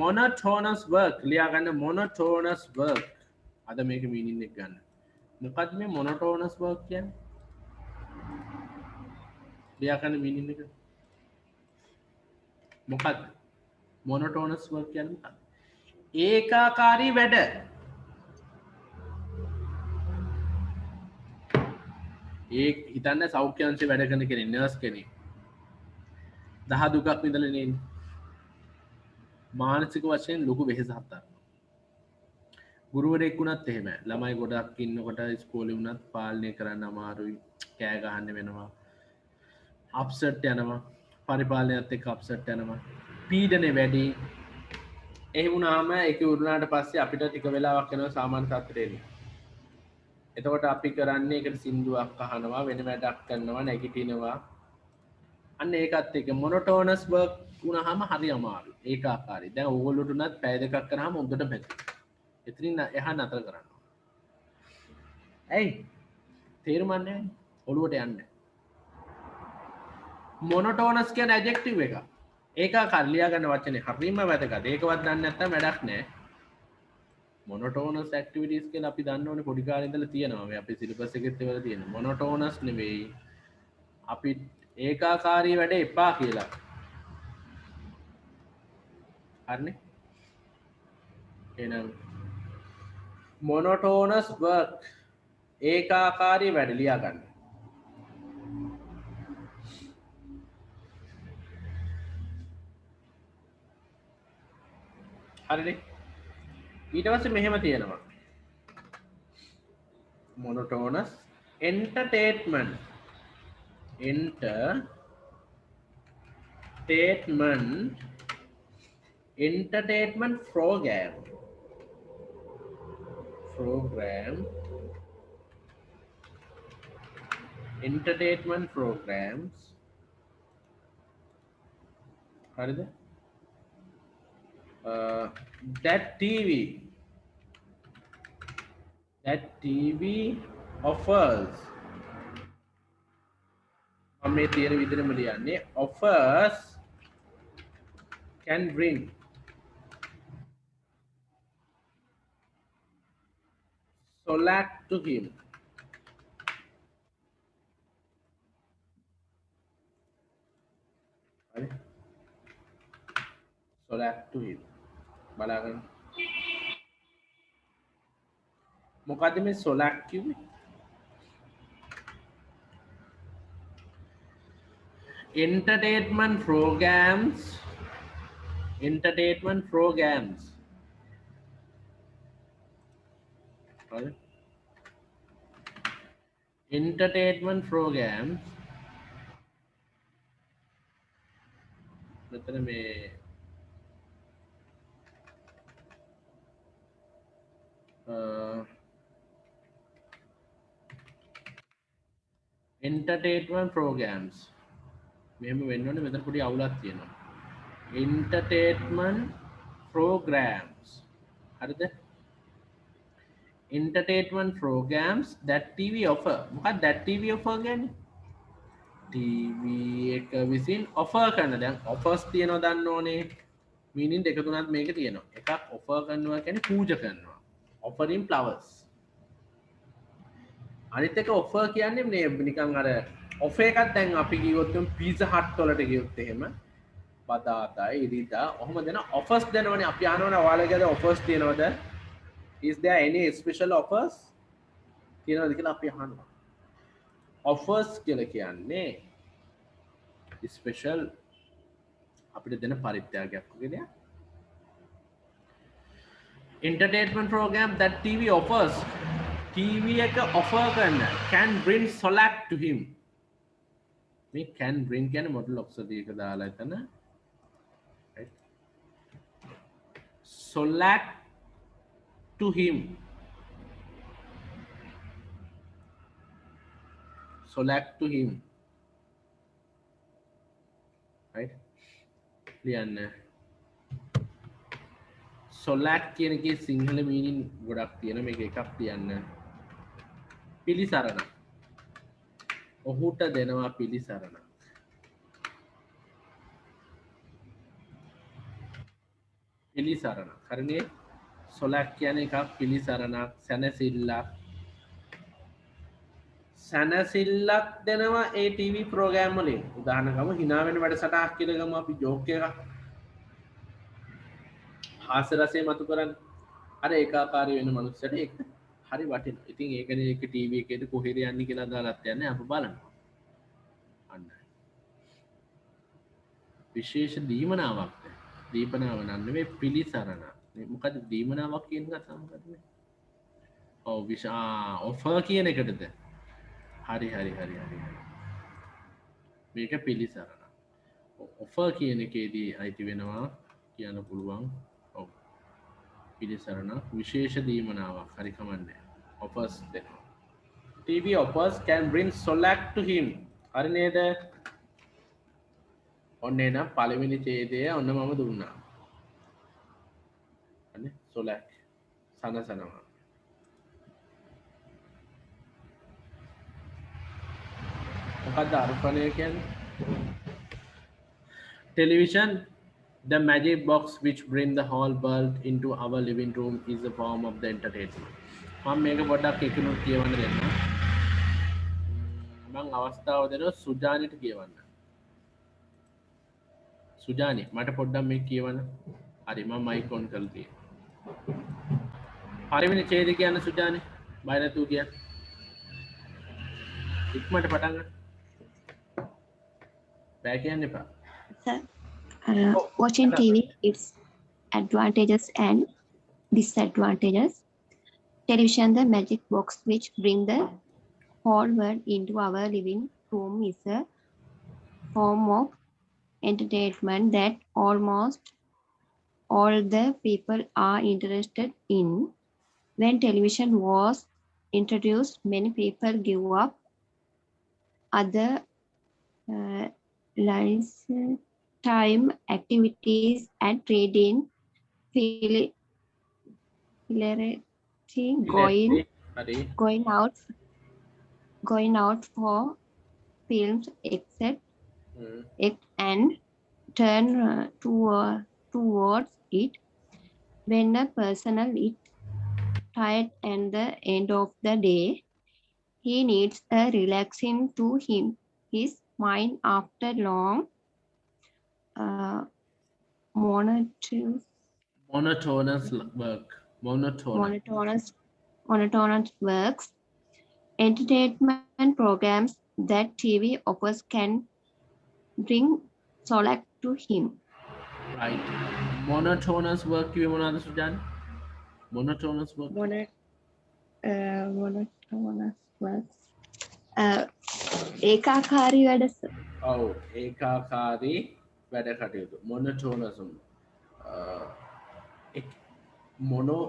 S1: monotonous work ලියා ගන්න monotonous work. අද මේක මීනින් එක ගන්න. මොකක්ද මේ monotonous work කියන්නේ? ලියා ගන්න මීනින් එක. මොකක්ද? monotonous work කියන්නේ මොකක්ද? ඒකාකාරී වැඩ. ඒ හිතන්න සෞඛ්‍ය අංශේ වැඩ කරන කෙනෙක් නර්ස් කෙනෙක්. දහ දුකක් විඳලා නේ. මානසික වශයෙන් ලොකු වෙහෙසක් ගන්නවා. ගුරුවරයෙක් වුණත් එහෙමයි. ළමයි ගොඩක් ඉන්නකොට ඉස්කෝලේ වුණත් පාලනය කරන්න අමාරුයි. කෑ ගහන්න වෙනවා. අප්සෙට් යනවා. පරිපාලනයත් එක්ක අප්සෙට් යනවා. පීඩනේ වැඩි. ඒ වුණාම ඒක උරුණාට පස්සේ අපිට ටික වෙලාවක් යනවා සාමාන්‍ය තත්ත්වයට එන්න. එතකොට අපි කරන්නේ ඒකට සින්දුවක් අහනවා වෙන වැඩක් කරනවා නැගිටිනවා. අන්න ඒකත් එක්ක මොනොටෝනස් වර්ක් වුණාම හරි අමාරුයි. ඒකාකාරයි. දැන් ඕගොල්ලොට උනත් පැය දෙකක් කරාම හොඳට බැහැ. එතනින් එහා නතර කරන්න. ඇයි? තේරුම් නැහැ. ඔළුවට යන්නේ. මොනොටෝනස් කියන ඇඩ්ජෙක්ටිව් එක. ඒකාකාර ලියා ගන්න වචනේ හරිම වැදගත්. ඒකවත් දන්නේ නැත්නම් වැඩක් නැහැ. මොනොටෝනස් ඇක්ටිවිටීස් කියලා අපි දන්න ඕනේ පොඩි කාලේ ඉඳලා තියෙනවා. මේ අපේ සිලබස් එකෙත් ඒවල තියෙනවා. මොනොටෝනස් නෙවෙයි. අපි ඒකාකාරී වැඩ එපා කියලා. හරිනේ? එහෙනම් monotonous work ඒකාකාරී වැඩ ලියා ගන්න. හරිනේ? ඊට පස්සේ මෙහෙම තියෙනවා. monotonous entertainment program entertainment programs හරිද? that TV offers මම මේ තියෙන විදිහටම ලියන්නේ offers can bring solace to him. solace to him. බලන්න. මොකද්ද මේ solace කිව්වේ? entertainment programs. Entertainment programs. Sorry. Entertainment programs. මෙතන මේ entertainment programs මෙහෙම වෙන්න ඕනේ මෙතන පොඩි අවුලක් තියෙනවා entertainment programs හරිද entertainment programs that TV offer මොකක්ද that TV offer කියන්නේ TV එක විසින් offer කරන දැන් offers තියෙනවා දන්න ඕනේ meaning දෙක තුනක් මේක තියෙනවා එකක් offer කරනවා කියන්නේ පූජා කරනවා offering flowers අනිත් එක offer කියන්නේ මේ නිකන් අර offer එකක් දැන් අපි කිව්වොත් pizza hut වලට ගියොත් එහෙම බදාදා ඉරිදා ඔහොම දෙන offers දෙනවනේ අපි අහනවනේ ඔයාලගේ offers තියෙනවද is there any special offers තියෙනවද කියලා අපි අහනවා offers කියලා කියන්නේ special අපිට දෙන පරිත්‍යාගයක් වගේ දෙයක් entertainment program that TV offers TV එක offer කරන can bring solace to him මේ can bring කියන්නේ model opposite එක දාලා එතන right solace to him solace to him right ලියන්න solace කියන එකේ සිංහල meaning ගොඩක් තියෙන මේක එකක් ලියන්න පිලිසරණ ඔහුට දෙනවා පිලිසරණ පිලිසරණ හරිනේ solace කියන්නේ එකක් පිලිසරණක් සැනසෙල්ලක් දෙනවා ඒ TV ප්‍රෝග්‍රෑම් වලින් උදාහරණ ගමු hina වෙන වැඩසටහනක් කියලා ගමු අපි ජෝක් එකක් හාස්‍ය රසය මතු කරන්නේ අර ඒකාකාරී වෙන මනුස්සයට ඒක හරි වටිනවා. ඉතින් ඒකනේ ඒක ටීවී එකේද කොහෙද යන්නේ කියලා දාලාත් යන්නේ අප බලන්න. අන්න. විශේෂ දීමනාවක්. දීපනාව නම් නෙවෙයි පිළිසරණ. මොකද දීමනාවක් කියන එක තමයි. ඔව් ඔෆර් කියන එකටද? හරි. මේක පිළිසරණ. ඔෆර් කියන එකේදී අයිති වෙනවා කියන්න පුළුවන්. ඔව්. පිළිසරණ විශේෂ දීමනාවක් හරි කමන්නේ. offers දෙනවා. TV offers can bring solace to him. හරි නේද? ඔන්න එන පළවෙනි ඡේදය ඔන්න මම දුන්නා. අනේ solace සනසනවා. මොකක්ද අර්පණය කියන්නේ? Television, the magic box which bring the whole world into our living room is a form of the entertainment. මම මේක පොඩ්ඩක් එකිනුත් කියවන්න දෙන්න. මම අවස්ථාව දෙනවා සුජානිට කියවන්න. සුජානි මට පොඩ්ඩක් මේක කියවන්න. හරි මම මයික් ඔන් කරලා තියෙනවා. පළවෙනි ඡේදය කියන්න සුජානි. බය නැතුව කියන්න. ඉක්මනට පටන් ගන්න. බෑ කියන්න එපා.
S3: Sir, watching TV, its advantages and disadvantages. Television, the magic box which bring the whole world into our living room, is a form of entertainment that almost all the people are interested in. When television was introduced, many people gave up other time activities and trading going out for films and turn towards it when a person is tired and the end of the day he needs a relaxing to his mind after long monotonous works. Entertainment programs that TV offers can bring solace to him.
S1: right. Monotonous work කිව්වේ මොනවද සුජාන? Monotonous work.
S3: Monotonous was ඒකාකාරී වැඩ sir.
S1: ඔව් ඒකාකාරී වැඩ කටයුතු monotonous මොනෝ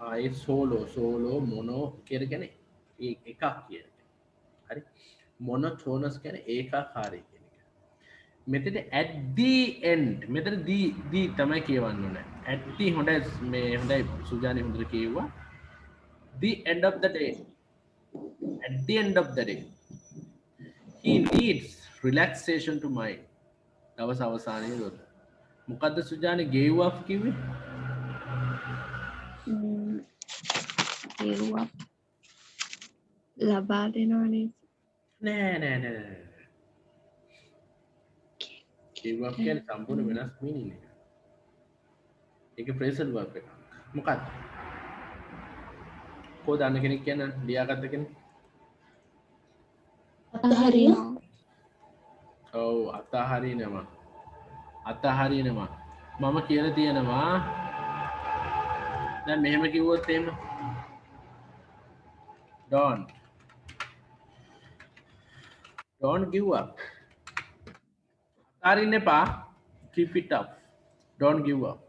S1: ආයේ solo මොනෝ කියලා කියන්නේ එකක් කියන එක. හරි. monotonous කියන්නේ ඒකාකාරී කියන එක. මෙතන at the end මෙතන the තමයි කියවන්න ඕනේ. at the හොඳයි සුජානි හොඳට කියුවා. the end of the day. At the end of the day. He needs relaxation to mind. දවස් අවසානයේ දොර. මොකද්ද සුජානි gave up කිව්වේ?
S3: Gave up. ලබා දෙනවනේ.
S1: නෑ. Gave up කියන්නේ සම්පූර්ණ වෙනස් meaning එක. ඒකේ phrasal verb එක. මොකක්ද? කොහොද දන්න කෙනෙක් කියන්න ලියාගත්ත කෙනෙක්?
S3: අතහරිනවා.
S1: ඔව් අතහරිනවා. මම කියලා තියෙනවා. දැන් මෙහෙම කිව්වොත් එහෙම don't give up. අතහරින්න එපා. keep it up. don't give up.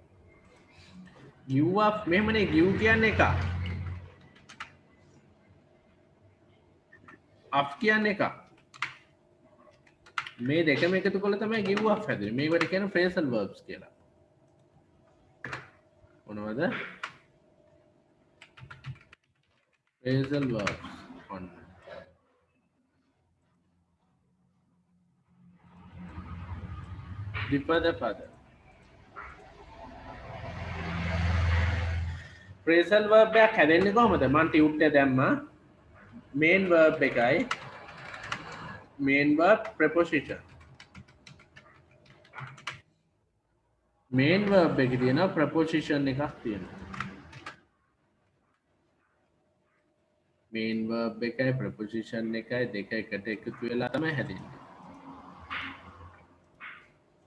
S1: give up මෙහෙමනේ give කියන්නේ එක. up කියන්නේ එක. මේ දෙකම එකතු කරලා තමයි give up හැදෙන්නේ. මේකට කියන phrasal verbs කියලා. මොනවද? phrasal verbs. on විපද පද. phrasal verb එකක් හැදෙන්නේ කොහොමද? මම ටියුට් එක දැම්මා. main verb එකයි main verb preposition. main verb එකේ තියෙනවා preposition එකක් තියෙනවා. main verb එකයි preposition එකයි දෙක එකට එකතු වෙලා තමයි හැදෙන්නේ.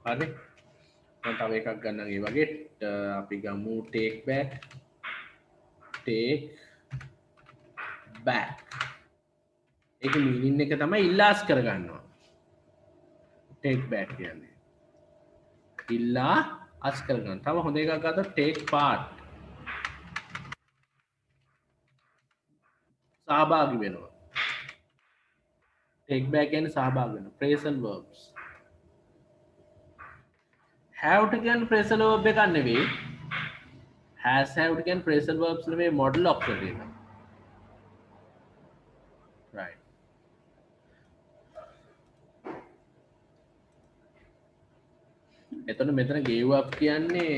S1: හරි. මම තව එකක් ගන්නම් ඒ වගේ අපි ගමු take back. ඒක meaning එක තමයි ඉල්ලාස් කරගන්නවා. take back කියන්නේ. ඉල්ලා අස් කරගන්න. තව හොඳ එකක් ගත්තොත් take part. සහභාගී වෙනවා. take back කියන්නේ සහභාගී වෙනවා. phrasal verbs. have to කියන්නේ phrasal verb එකක් නෙවෙයි. has have to කියන්නේ phrasal verbs නෙවෙයි model auxiliary එක. right. එතන මෙතන gave up කියන්නේ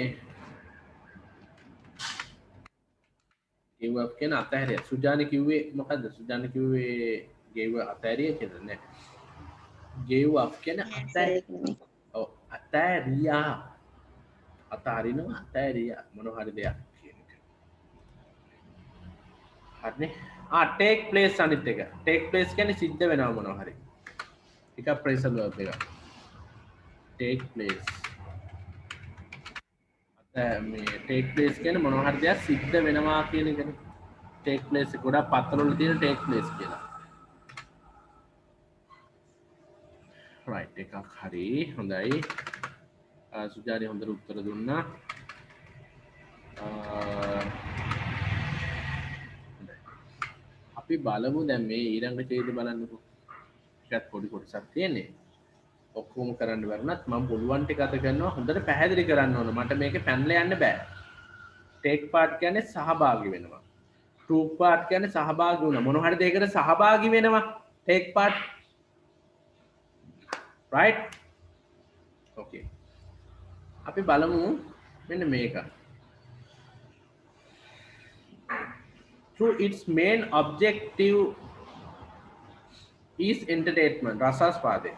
S1: අතහැරිය. සුජානි කිව්වේ මොකද්ද? සුජානි කිව්වේ gave අතහැරිය කියලා නෑ. gave up කියන්නේ අතහැරියා. අතහරිනවා අතහැරියා මොන හරි දෙයක් කියන එක. හරිනේ? take place අනිත් එක. take place කියන්නේ සිද්ධ වෙනවා මොනවා හරි. එක phrasal verb එක. take place. take place කියන්නේ මොනවා හරි දෙයක් සිද්ධ වෙනවා කියන එකනේ. take place ගොඩක් පත්තරවල තියෙන take place කියලා. right එකක් හරි හොඳයි. සුජානි හොඳට උත්තර දුන්නා. අපි බලමු දැන් මේ ඊළඟ ඡේද බලන්නකෝ. ටිකක් පොඩි කොටසක් තියෙන්නේ. ඔක්කොම කරන්න බැරුණත් මම පුළුවන් ටික අත කරනවා හොඳට පැහැදිලි කරන්න ඕන. මට මේකේ පැනලා යන්න බෑ. take part කියන්නේ සහභාගී වෙනවා. took part කියන්නේ සහභාගී වුණා. මොන හරි දෙයකට සහභාගී වෙනවා. take part. right? okay. අපි බලමු මෙන්න මේක. through its main objective is entertainment. රසාස්වාදය.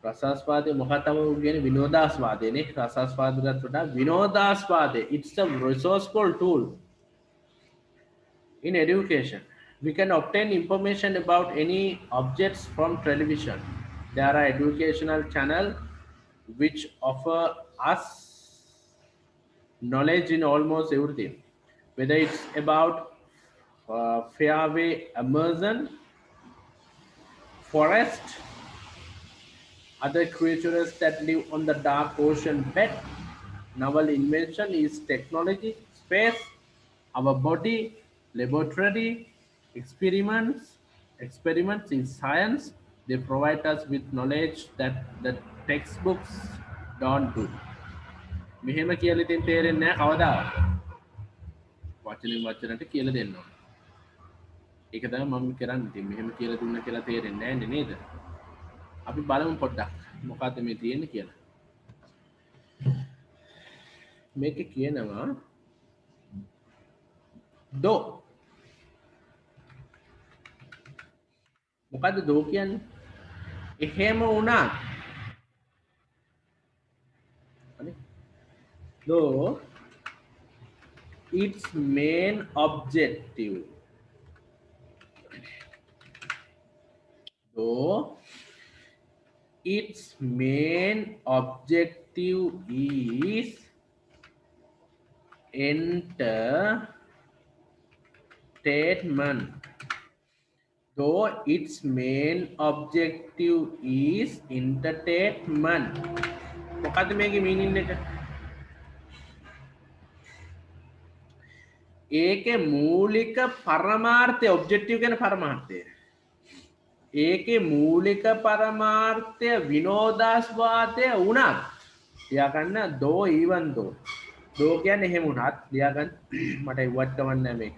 S1: රසාස්වාදය මොකක්ද තමයි කියන්නේ විනෝදාස්වාදයනේ. රසාස්වාදයට වඩා විනෝදාස්වාදය. It's a resourceful tool in education. We can obtain information about any objects from television. There are educational channels which offer us knowledge in almost everything, whether it's about fairway Amazon forest, other creatures that live on the dark ocean bed. Novel invention is technology, space, our body, laboratory, experiments, experiments in science. They provide us with knowledge that the textbooks don't do. මෙහෙම කියලා ඉතින් තේරෙන්නේ නැහැ කවදාවත්. වචනෙන් වචනට කියලා දෙන්න ඕන. ඒක තමයි මම කරන්නේ. ඉතින් මෙහෙම කියලා දුන්න කියලා තේරෙන්නේ නැහැ නේද? අපි බලමු පොඩ්ඩක් මොකද්ද මේ තියෙන්නේ කියලා. මේකේ කියනවා දෝ. මොකද්ද දෝ කියන්නේ? එහෙම වුණා. හරි. Though its main objective is entertainment. Though its main objective is entertainment. මොකද්ද මේකේ meaning එක? ඒකේ මූලික පරමාර්ථය ඔබ්ජෙක්ටිව් කියන පරමාර්ථය. ඒකේ මූලික පරමාර්ථය විනෝදාස්වාදය වුණත් ලියා ගන්න දෝ even though. දෝ කියන්නේ එහෙම වුණත් ලියා ගන්න මට ඉවත් කවන්න මේක.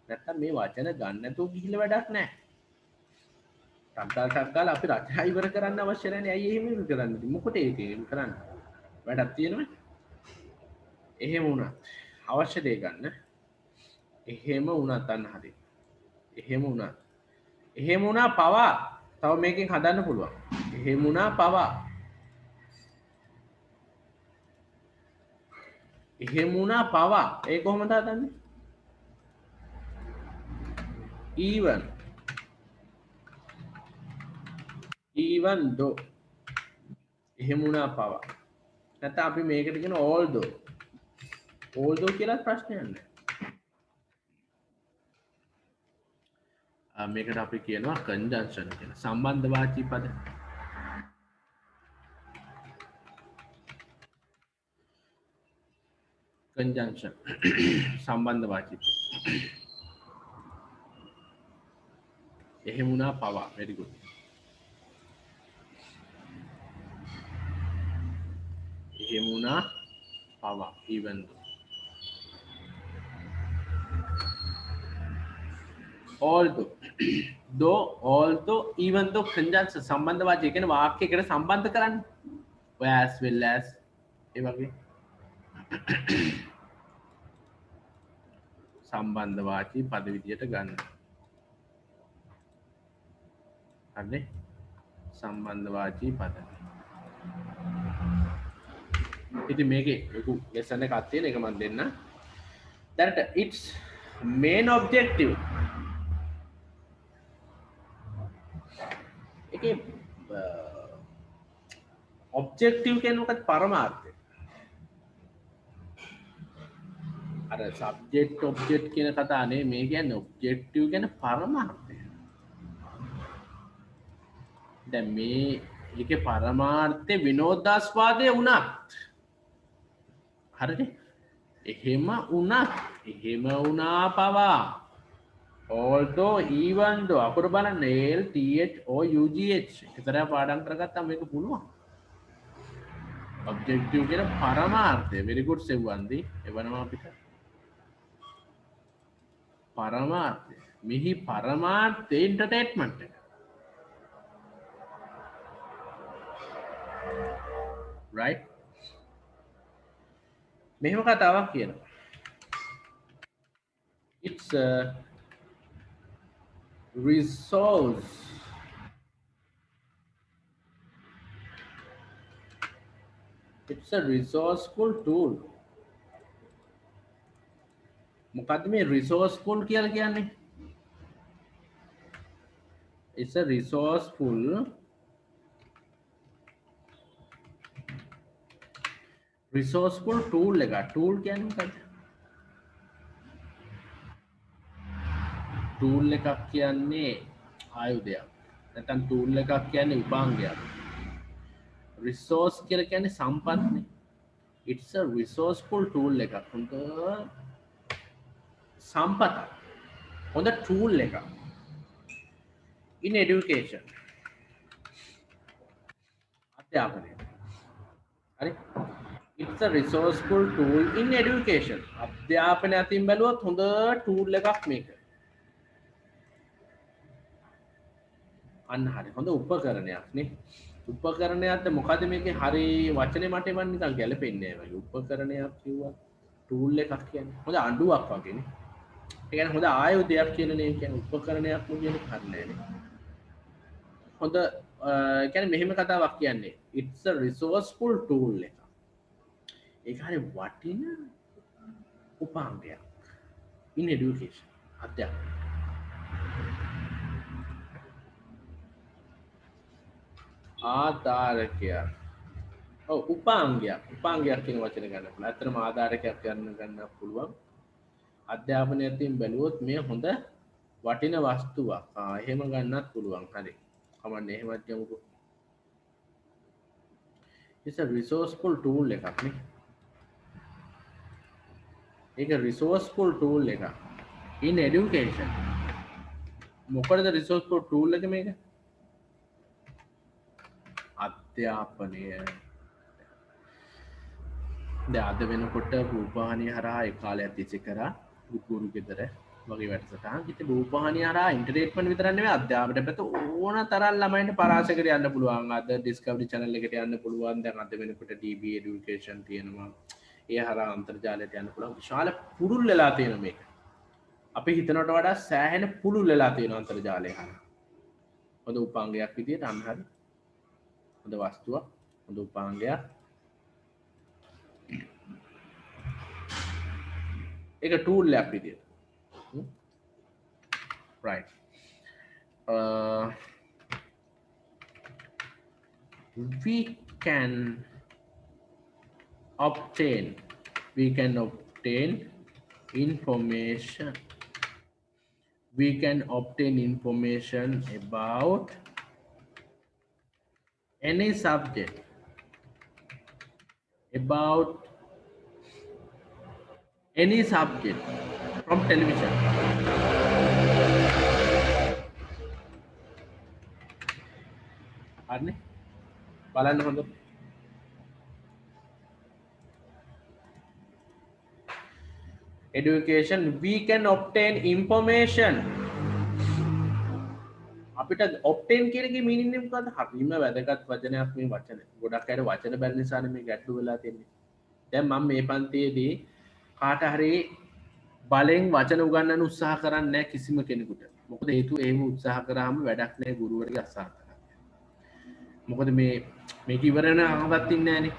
S1: නැත්තම් මේ වචන ගන්න නැතුව ගිහිල්ලා වැඩක් නැහැ. ටක් ගාලා අපි රචනා ඉවර කරන්න අවශ්‍ය නැහැ. ඇයි එහෙම ඉවර කරන්නේ? මොකටද ඒක කරන්නේ? වැඩක් තියෙනවනේ. එහෙම වුණත් අවශ්‍ය දේ ගන්න. එහෙම වුණත් අන්න හරි. එහෙම වුණා පවා තව මේකෙන් හදන්න පුළුවන්. එහෙම වුණා පවා. එහෙම වුණා පවා. ඒ කොහොමද හදන්නේ? even though. එහෙම වුණා පවා. නැත්නම් අපි මේකට කියන although කියලා ප්‍රශ්නයක් නැහැ. මේකට අපි කියනවා conjunction කියලා. සම්බන්ධවාචී පද. conjunction සම්බන්ධවාචී පද. එහෙම වුණා පවා. very good. එහෙම වුණා පවා even although even though conjunction සම්බන්ධවාචී කියන්නේ වාක්‍යයකට සම්බන්ධ කරන්නේ. ඔය as well as ඒ වගේ සම්බන්ධවාචී පද විදියට ගන්න. හරිනේ? සම්බන්ධවාචී පද. ඉතින් මේකේ ලොකු ලෙසන් එකක් තියෙන එක මම දෙන්න. that its main objective එකේ objective කියන්නේ මොකක්ද? පරමාර්ථය. අර subject object කියන කතාව නේ මේ කියන්නේ objective කියන්නේ පරමාර්ථය. දැන් මේ ඒකේ පරමාර්ථය විනෝදාස්වාදය වුණත් හරිනේ? එහෙම වුණා පවා. although even though අකුරු බලන්න l t h o u g h විතරක් පාඩම් කරගත්තාම මේක පුළුවන්. objective කියන පරමාර්ථය. very good සෙව්වන්දි. එවනවා අපිට. පරමාර්ථය. මෙහි පරමාර්ථය entertainment එක. right? මෙහෙම කතාවක් කියනවා. it's a resource resourceful tool. මොකද්ද මේ resourceful කියලා කියන්නේ? it's a resourceful tool එක tool කියන්නේ මොකක්ද tool එකක් කියන්නේ ආයුධයක් නැත්නම් tool එකක් කියන්නේ උපාංගයක් resource කියලා කියන්නේ සම්පත්නේ it's a resourceful tool එකක් හොඳ සම්පතක් හොඳ tool එකක් in education අධ්‍යාපනය හරි it's a resourceful tool in education අධ්‍යාපනය අතින් බැලුවොත් හොඳ tool එකක් මේක අන්න හරි හොඳ උපකරණයක් නේ උපකරණයක්ද මොකද මේකේ හරි වචනේ මට එවන් නිකන් ගැලපෙන්නේ නැහැ වගේ උපකරණයක් කිව්වා tool එකක් කියන්නේ හොඳ අඬුවක් වගේ නේ ඒ කියන්නේ හොඳ ආයුධයක් කියලා නේ කියන්නේ උපකරණයක් කියන්නේ හරිනේ නේ හොඳ කියන්නේ මෙහෙම කතාවක් කියන්නේ it's a resourceful tool එක ඒක හරි වටින උපාංගයක් in education අධ්‍යාපනය ආධාරකයක් ඔව් උපාංගයක් කියන වචනේ ගන්න පුළුවන්. ඇත්තටම ආධාරකයක් ගන්න පුළුවන්. අධ්‍යාපනය අතින් බැලුවොත් මේ හොඳ වටින වස්තුවක්. එහෙම ගන්නත් පුළුවන්. හරි. කමන්නේ එහෙමත් ගමුකෝ. it's a resourceful tool එකක් නේ. ඒක resourceful tool එකක්. in education. මොකටද resourceful tool එක මේක? අධ්‍යාපනය අද වෙනකොට රූපවාහිනිය හරහා ඒ කාලයක් තිස්සේ කරා ගුරු ගෙදර වගේ වැඩසටහන් ඉතින් රූපවාහිනිය හරහා ඉන්ටර්නෙට් විතරක් නෙවෙයි අධ්‍යාපනය පැත්ත ඕන තරම් ළමයින්ට පරාසයකට යන්න පුළුවන් අද ඩිස්කවරි channel එකට යන්න පුළුවන් දැන් අද වෙනකොට DB education තියෙනවා ඒ හරහා අන්තර්ජාලයට යන්න පුළුවන් විශාල පුරුල් වෙලා තියෙන මේක අපි හිතනට වඩා සෑහෙන පුරුල් වෙලා තියෙන අන්තර්ජාලය හරහා හොඳ උපාංගයක් විදියට අන්න හරි හොඳ වස්තුවක් හොඳ උපාංගයක් ඒක tool එකක් විදියට right we can obtain information about any subject from television හරිනේ බලන්න හොඳ education we can obtain information අපිට obtain කියන එකේ meaning එක මොකද්ද හරිම වැදගත් වචනයක් මේ වචන ගොඩක් අය වචන බැලන නිසානේ මේ ගැටලු වෙලා තියෙන්නේ දැන් මම මේ පන්තියේදී කාට හරි බලෙන් වචන උගන්වන්න උත්සාහ කරන්නේ නැහැ කිසිම කෙනෙකුට මොකද හේතුව එහෙම උත්සාහ කරාම වැඩක් නැහැ ගුරුවරගේ අසහන මොකද මේක ඉවර වෙනවවත් ඉන්නේ නැහනේ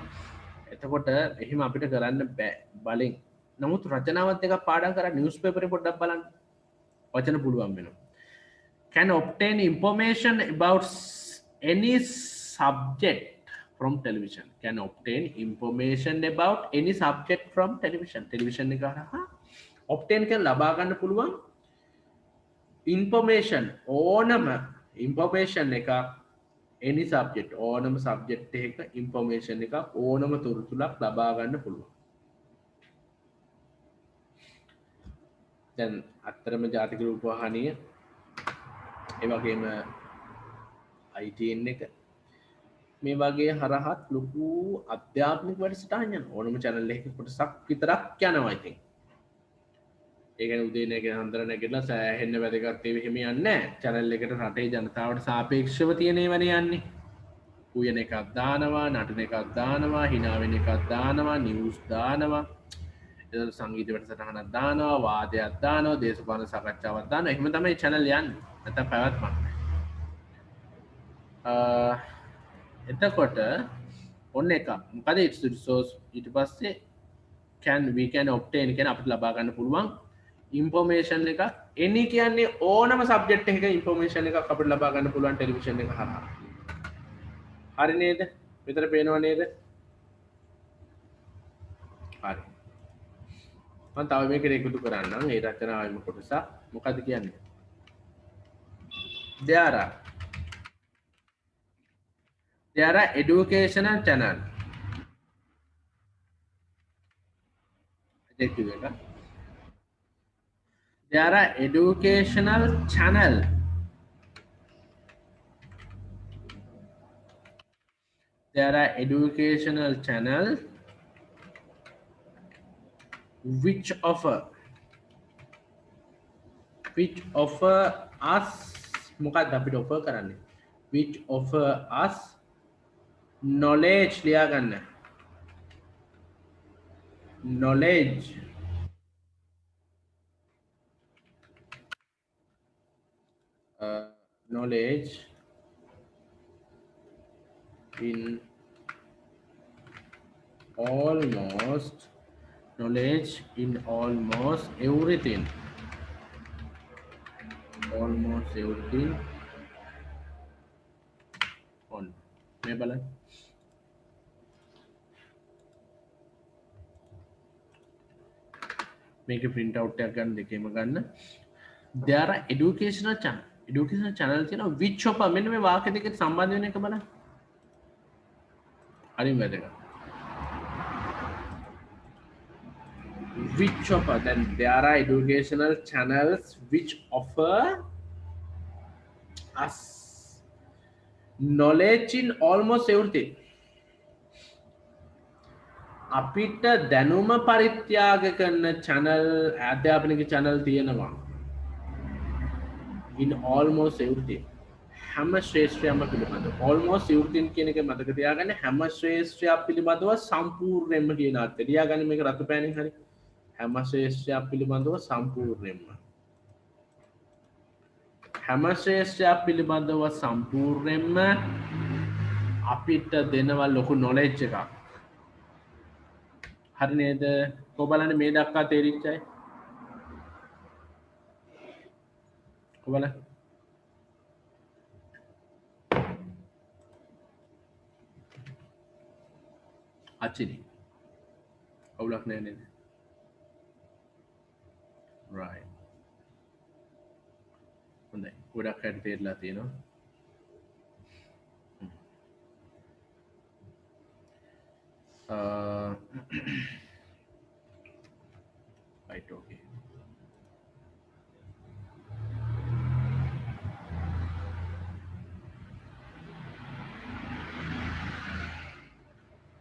S1: එතකොට එහෙම අපිට කරන්න බෑ බලෙන් නමුත් රචනාවත් එක පාඩම් කරලා නිවුස් පේපරේ පොඩ්ඩක් බලන්න වචන පුළුවන් වෙනවා can obtain information about any subject from television can obtain information about any subject from television එක හරහා obtain කරලා ලබා ගන්න පුළුවන් information ඕනම information එක any subject ඕනම subject එකක information එක ඕනම තොරතුරක් ලබා ගන්න පුළුවන් දැන් අත්‍තරම ජාතික රූපවාහිනිය ඒ වගේම ITN එක මේ වගේ හරහත් ලොකු අධ්‍යාත්මික වැඩසටහන් යන ඕනම channel එකක කොටසක් විතරක් යනවා ඉතින් ඒ කියන්නේ උදේ නැගිටින හන්දර නැගිටලා සෑහෙන්න වැදගත් ඒවා එහෙම යන්නේ නැහැ channel එකට රටේ ජනතාවට සාපේක්ෂව තියෙන ඒවානේ යන්නේ උයන එකක් දානවා නටන එකක් දානවා hina වෙන එකක් දානවා නිවුස් දානවා එතන සංගීත වැඩසටහනක් දානවා වාදයක් දානවා දේශපාලන සාකච්ඡාවක් දානවා එහෙම තමයි channel යන්නේ නැත්නම් පැවැත්මක් එතකොට ඔන්න එක මොකද resource ඊට පස්සේ we can obtain කියන අපිට ලබා ගන්න පුළුවන් ඉන්ෆෝමේෂන් එක එනි කියන්නේ ඕනම සබ්ජෙක්ට් එකක ඉන්ෆෝමේෂන් එකක් අපිට ලබා ගන්න පුළුවන් ටෙලිවිෂන් එක හරහා. හරි නේද? මෙතන පේනව නේද? හරි. මම තව මේකට එකතු කරන්නම්. ඒ රචනාවේම කොටස මොකද්ද කියන්නේ? there are educational channel. adjective එක. there are educational channel. there are educational channel which offer us මොකක්ද අපිට offer කරන්නේ which offer us knowledge ලියා ගන්න knowledge knowledge in almost everything on මේ බලන්න මේක print out එකක් ගන්න දෙකේම ගන්න there are educational channel තියෙනවා which of මෙන්න මේ වාක්‍ය දෙකට සම්බන්ධ වෙන එක බලන්න හරිම වැදගත් which offer then there are educational channels which offer us knowledge in almost everything අපිට දැනුම පරිත්‍යාග කරන channel අධ්‍යාපනික channel තියෙනවා in almost everything හැම ශ්‍රේෂ්ඨයක්ම පිළිබඳව almost everything කියන එක මතක තියාගන්න හැම ශ්‍රේෂ්ඨයක් පිළිබඳව සම්පූර්ණයෙන්ම කියන අර්ථය ලියාගන්න මේක රතු පෑනින් හරි හැම ශ්‍රේෂ්ඨයක් පිළිබඳව සම්පූර්ණයෙන්ම හැම ශ්‍රේෂ්ඨයක් පිළිබඳව සම්පූර්ණයෙන්ම අපිට දෙනවා ලොකු knowledge එකක් හරි නේද කො බලන්න මේ දක්වා තේරිච්ච අය කො බලන්න අච්චිනි අවුලක් නෑ නේද right හොඳයි ගොඩක් අයට තේරලා තියෙනවා right okay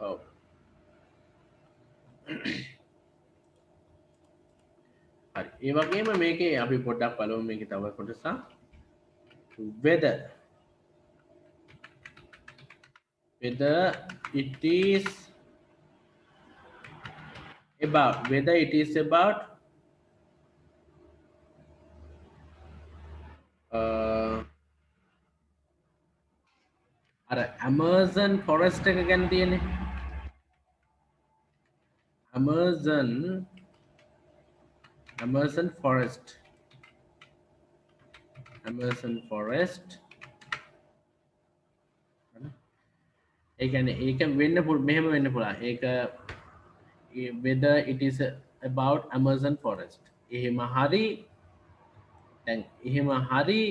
S1: oh හරි ඒ වගේම මේකේ අපි පොඩ්ඩක් බලමු මේකේ තව කොටසක් whether it is about අර Amazon forest එක ගැන තියෙන්නේ Amazon forest ඒ කියන්නේ ඒක වෙන්න මෙහෙම වෙන්න පුළුවන් ඒක whether it is about Amazon forest එහෙම හරි දැන් එහෙම හරි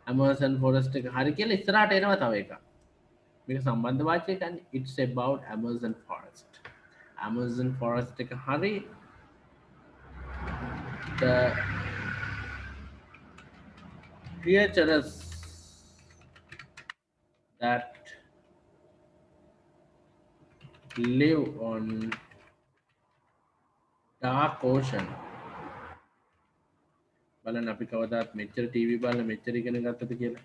S1: Amazon forest එක හරි කියලා ඉස්සරහට එනවා තව එකක් මේක සම්බන්ධ වාක්‍යයක් ගන්න it's about Amazon forest එක හරි the creatures that live on dark ocean බලන්න අපි කවදාත් මෙච්චර ටීවී බලලා මෙච්චර ඉගෙන ගත්තද කියලා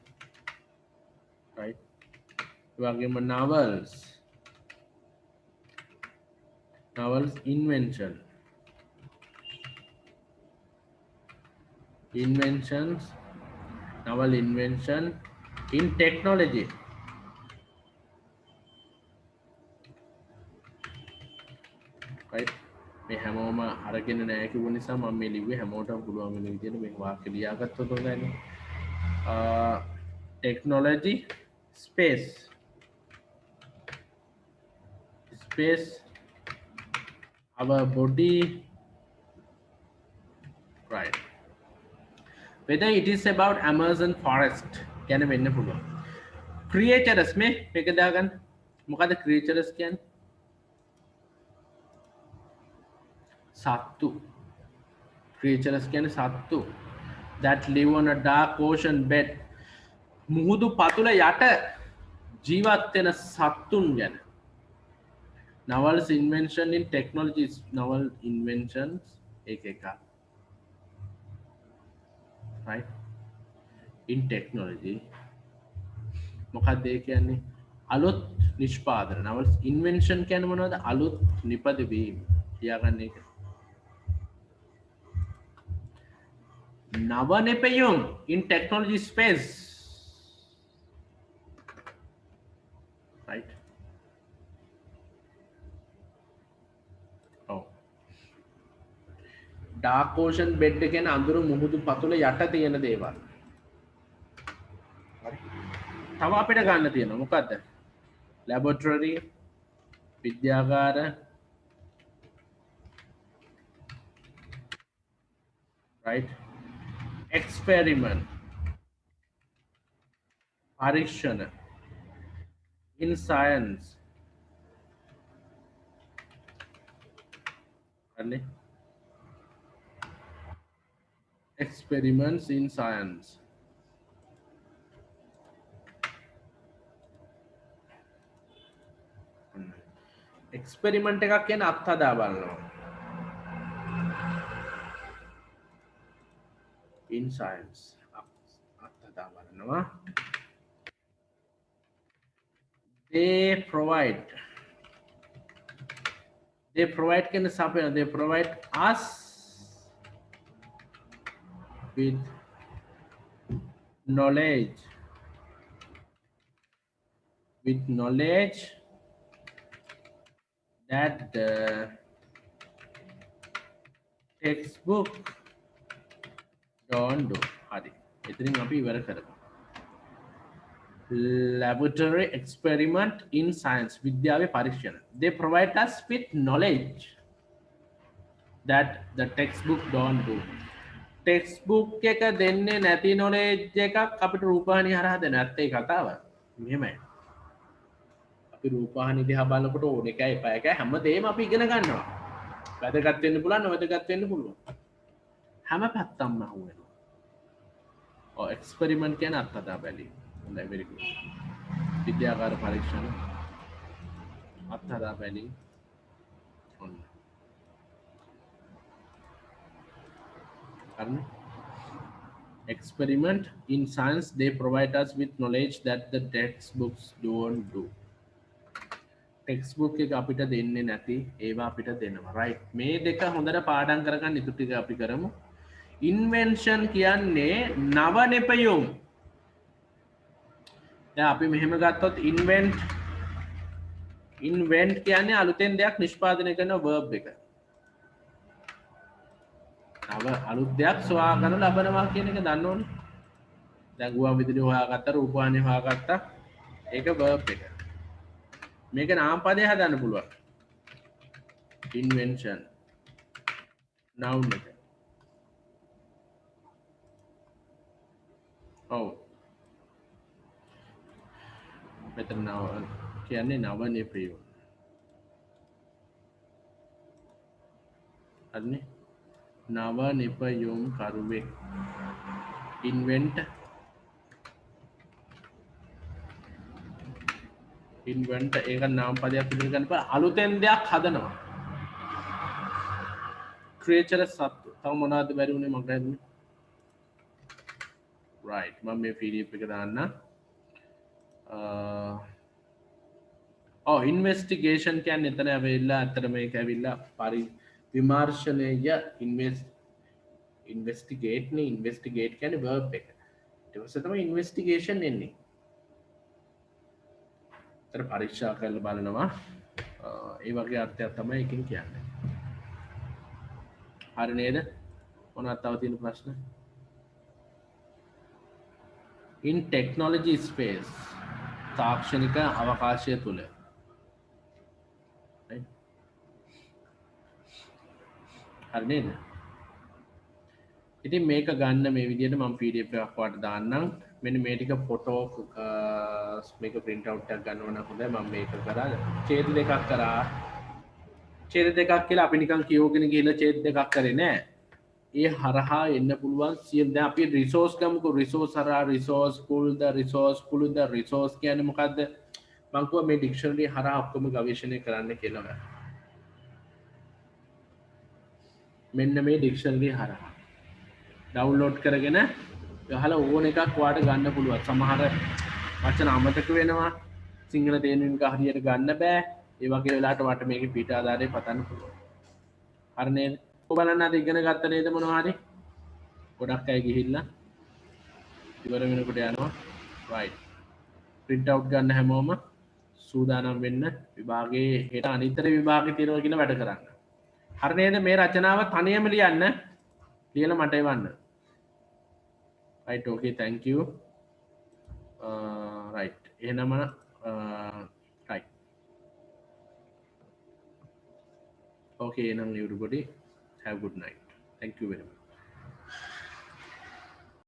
S1: right ඒ වගේම novels novel invention in technology right මේ හැමෝම අරගෙන නැහැ කිව්ව නිසා මම මේ ලිව්වේ හැමෝටම පුළුවන් වෙන විදිහට මේ වාක්‍ය ලියාගත්තොත් හොඳයි. Technology, space, our body, right? Whether it is about Amazon forest කියන වෙන්න පුළුවන්. Creatures මේක දාගන්න. මොකද creatures කියන්නේ? සත්තු. Creatures කියන්නේ සත්තු that live on a dark ocean bed. මුහුදු පතුල යට ජීවත් වෙන සත්තුන් ගැන. Novel's invention in technology is novel inventions එකක. Right? In technology මොකක්ද ඒ කියන්නේ? අලුත් නිෂ්පාදන. Novel's invention කියන්නේ මොනවද? අලුත් නිපදවීම. කියාගන්න එක. නව නිපැයුම් in technology space. Right? Oh. Dark ocean bed කියන්නේ අඳුරු මුහුදු පතුල යට තියෙන දේවල්. හරි. තව අපිට ගන්න තියෙනවා මොකද්ද? laboratory, විද්‍යාගාර, right? Experiment, පරීක්ෂණ, in science. හරි. Experiments in science. Experiment එකක් කියන්නේ අත්හදා බලනවා. In science. අත්හදා බලනවා. They provide කියන්නේ සපයන. They provide us with knowledge that the textbook don't do. හරි. එතනින් අපි ඉවර කරමු. Laboratory experiment in science. විද්‍යාවේ පරීක්ෂණ. They provide us with knowledge that the textbook don't do. Textbook එක දෙන්නේ නැති knowledge එකක් අපිට රූපවාහිනිය හරහා දෙන්න. නැත්නම් ඒ කතාව. මෙහෙමයි. අපි රූපවාහිනිය දිහා බලනකොට ඕන එකයි එපා එකයි හැමදේම අපි ඉගෙන ගන්නවා. වැදගත් වෙන්න පුළුවන්, නොවැදගත් වෙන්න පුළුවන්. හැම පැත්තක්ම අහුවෙනවා. ඔය එක්ස්පෙරිමන්ට් කියන්නේ අත්හදා බැලීම. හොඳයි, very good. විද්‍යාගාර පරීක්ෂණ අත්හදා බැලීම. ඔන්න. හරිනේ. Experiment in science, they provide us with knowledge that the textbooks don't do. Textbook එක අපිට දෙන්නේ නැති ඒවා අපිට දෙනවා. right? මේ දෙක හොඳට පාඩම් කරගන්න ඉතුරු ටික අපි කරමු. Invention කියන්නේ නව නිපැයුම්. දැන් අපි මෙහෙම ගත්තොත් invent කියන්නේ අලුතෙන් දෙයක් නිෂ්පාදනය කරන verb එක. නව අලුත් දෙයක් සොයා ගන්න ලබනවා කියන එක දන්න ඕනේ. දැන් ගුවන් විදුලිය හොයාගත්තා, රූපවාහිනිය හොයාගත්තා. ඒක verb එක. මේක නාම පදේ හදන්න පුළුවන්. Invention. Noun එක. ඔව්. මෙතන නව කියන්නේ නව නිපැයුම්. හරිනේ. නව නිපැයුම් කරුවෙක්. Invent ඒක නාම පදයක් විදිහට ගන්න බෑ. අලුතෙන් දෙයක් හදනවා. creature සත්තු. තව මොනවද බැරි වුනේ මට හිතෙන්නේ. right. මම මේ PDF එක දාන්න. ඉන්වෙස්ටිගේෂන් කියන්නේ එතන ඇවිල්ලා අතර මේක ඇවිල්ලා විමර්ශනය ඉන්වෙස්ටිගේට් නේ. ඉන්වෙස්ටිගේට් කියන්නේ verb එක. ඊට පස්සේ තමයි ඉන්වෙස්ටිගේෂන් එන්නේ. පරීක්ෂා කරලා බලනවා. ඒ වගේ අර්ථයක් තමයි එකකින් කියන්නේ. හරි නේද මොනවද තව තියෙන ප්‍රශ්න in technology space තාක්ෂණික අවකාශය තුල right හරි නේද ඉතින් මේක ගන්න මේ විදිහට මම PDF එකක් වාට දාන්නම් මෙන්න මේ ටික ෆොටෝ මේක print out එකක් ගන්නව නම් හොඳයි මම මේක කරා ඡේද දෙකක් කරා ඡේද දෙකක් කියලා අපි නිකන් කියවගෙන ගිහලා ඡේද දෙකක් කරේ නෑ ඒ හරහා එන්න පුළුවන් සියලු දැන් අපි රිසෝස් ගමුකෝ රිසෝස් හරහා රිසෝස් පුල්ද රිසෝස් පුල්ද රිසෝස් කියන්නේ මොකද්ද මම කිව්වා මේ ඩික්ෂනරි හරහා ඔක්කොම ගවේෂණය කරන්න කියලා මෙන්න මේ ඩික්ෂනරි හරහා ඩවුන්ලෝඩ් කරගෙන ගහලා ඕන එකක් ඔයාලට ගන්න පුළුවන් සමහර වචන අමතක වෙනවා සිංහල තේරුම් එක හරියට ගන්න බෑ ඒ වගේ වෙලාවට වට මේකේ පිට ආධාරයෙන් පතන්න පුළුවන් හරි නේද බලන්න අද ඉගෙන ගත්ත නේද මොනවා හරි ගොඩක් අය ගිහිල්ලා ඉවර වෙනකොට යනවා right print out ගන්න හැමෝම සූදානම් වෙන්න විභාගයේ හෙට අනිත්තර විභාගේ තියෙනවා කියලා වැඩ කරන්න හරි නේද මේ රචනාව තනියම ලියන්න ලියලා මට එවන්න right okay thank you right එහෙනම් right okay එහෙනම් everybody have a good night thank you very much